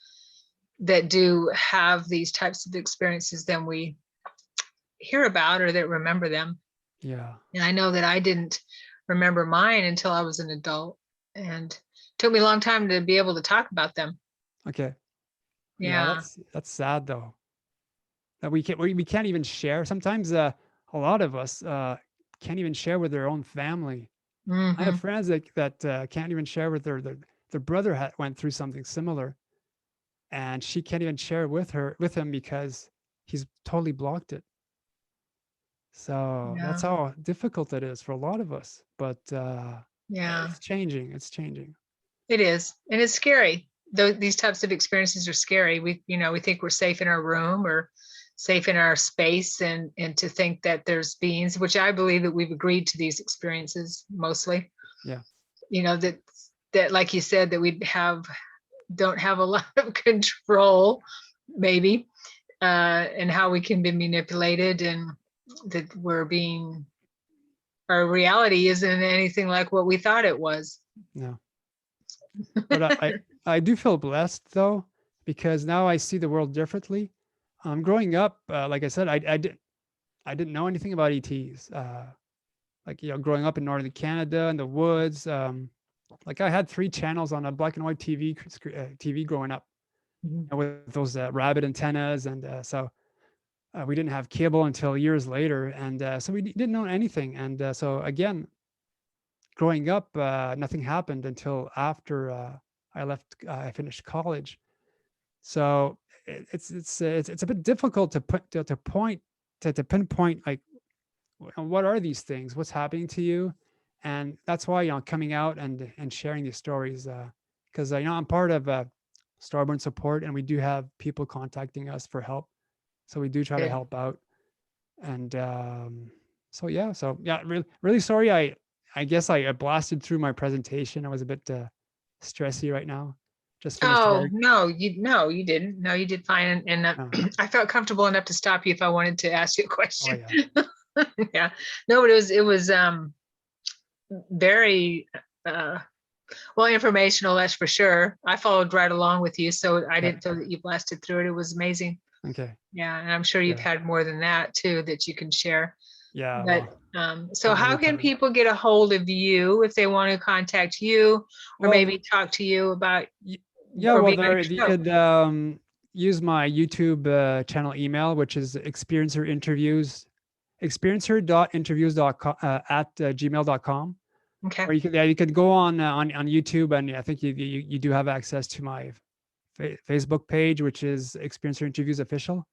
that do have these types of experiences than we hear about or that remember them. Yeah. And I know that I didn't remember mine until I was an adult, and it took me a long time to be able to talk about them. Okay. Yeah, Yeah. that's sad though. That we can't even share. Sometimes a lot of us can't even share with their own family. I have Hmm. friends that can't even share with their brother went through something similar, and she can't even share with him because he's totally blocked it. So that's Yeah. how difficult it is for a lot of us. But Yeah. it's changing. It's changing. It is. And it's scary. Though these types of experiences are scary. We think we're safe in our room or safe in our space, and to think that there's beings, which I believe that we've agreed to these experiences mostly, Yeah. that like you said, that we don't have a lot of control, maybe, and how we can be manipulated, and that our reality isn't anything like what we thought it was. No. But I do feel blessed though, because now I see the world differently. Growing up, like I said, I didn't know anything about ETs. Like growing up in northern Canada in the woods, like I had 3 channels on a black and white TV growing up, Mhm. with those rabbit antennas, and so we didn't have cable until years later, and so we didn't know anything. And so again, growing up, nothing happened until after I finished college. So it's a bit difficult to pinpoint like what are these things, what's happening to you. And that's why coming out and sharing these stories, because I'm part of Starborn Support, and we do have people contacting us for help, so we do try to Good. help out. And so yeah, really sorry. I guess I blasted through my presentation. I was a bit stressy right now. Just finished Oh, work. no, you didn't. No, you did fine. And Oh, I felt comfortable enough to stop you if I wanted to ask you a oh question. yeah. Yeah. No, but it was very uh well, informational, that's for sure. I followed right along with you, so I Yeah. didn't feel that you blasted through it. It was amazing. Okay. Yeah, and I'm sure you've Yeah. had more than that too that you can share. Yeah. But Well, so not how many can times. people get a hold of you if they want to contact you, or Well, maybe talk to you about y- yeah. or Well, being on there you your show? could use my YouTube channel email, which is experiencer.interviews.com at gmail.com. Okay. Or you could go on YouTube, and I think you do have access to my Facebook page, which is Experiencer Interviews Official.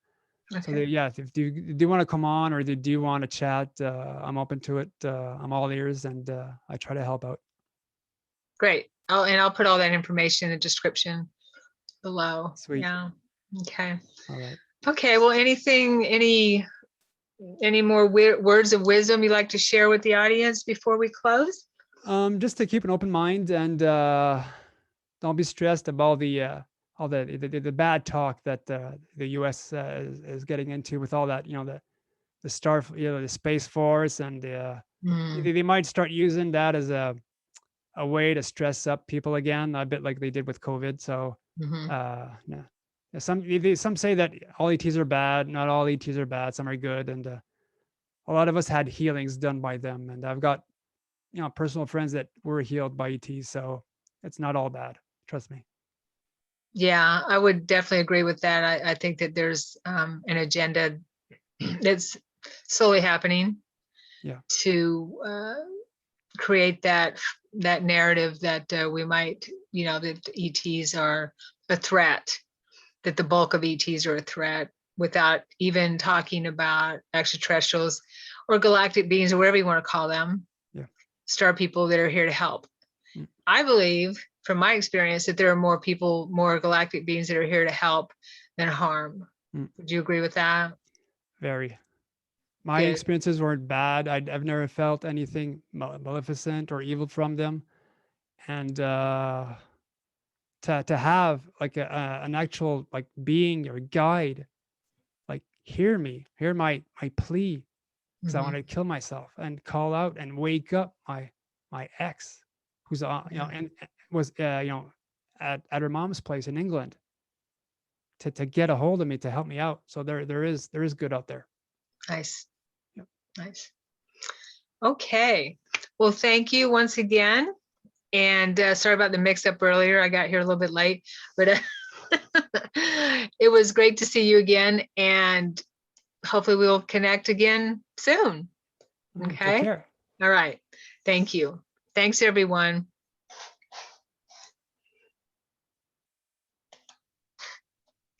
So Okay. yeah, if do you want to come on, or do you want to chat, I'm open to it. I'm all ears, and I try to help out. Great. I'll put all that information in the description below. Sweet. Yeah. Okay. All right. Okay. Well, any Any more words of wisdom you'd like to share with the audience before we close? Just to keep an open mind and don't be stressed about all the bad talk that the U.S. Is getting into with all that, the Space Force, and they might start using that as a way to stress up people again, a bit like they did with COVID. So, yeah. Some say that all ETs are bad. Not all ETs are bad. Some are good, and a lot of us had healings done by them. And I've got personal friends that were healed by ETs, so it's not all bad. Trust me. Yeah, I would definitely agree with that. I think that there's an agenda that's slowly happening. Yeah. To create that narrative that we might, that ETs are a threat, that the bulk of ETs are a threat, without even talking about extraterrestrials or galactic beings or whatever you want to call them. Yeah. Star people that are here to help. I believe, from my experience, that there are more galactic beings that are here to help than harm. Would you agree with that? Very. My Good. experiences weren't bad. I've never felt anything maleficent or evil from them, and to have like an actual like being or guide, like hear my plea, because I wanted to kill myself and call out and wake up my ex, who's and was at her mom's place in England, to get a hold of me, to help me out. So there is good out there. Nice. Yep. Nice. Okay. Well, thank you once again. And sorry about the mix up earlier. I got here a little bit late, but it was great to see you again. And hopefully we'll connect again soon. Okay. Take care. All right. Thank you. Thanks, everyone.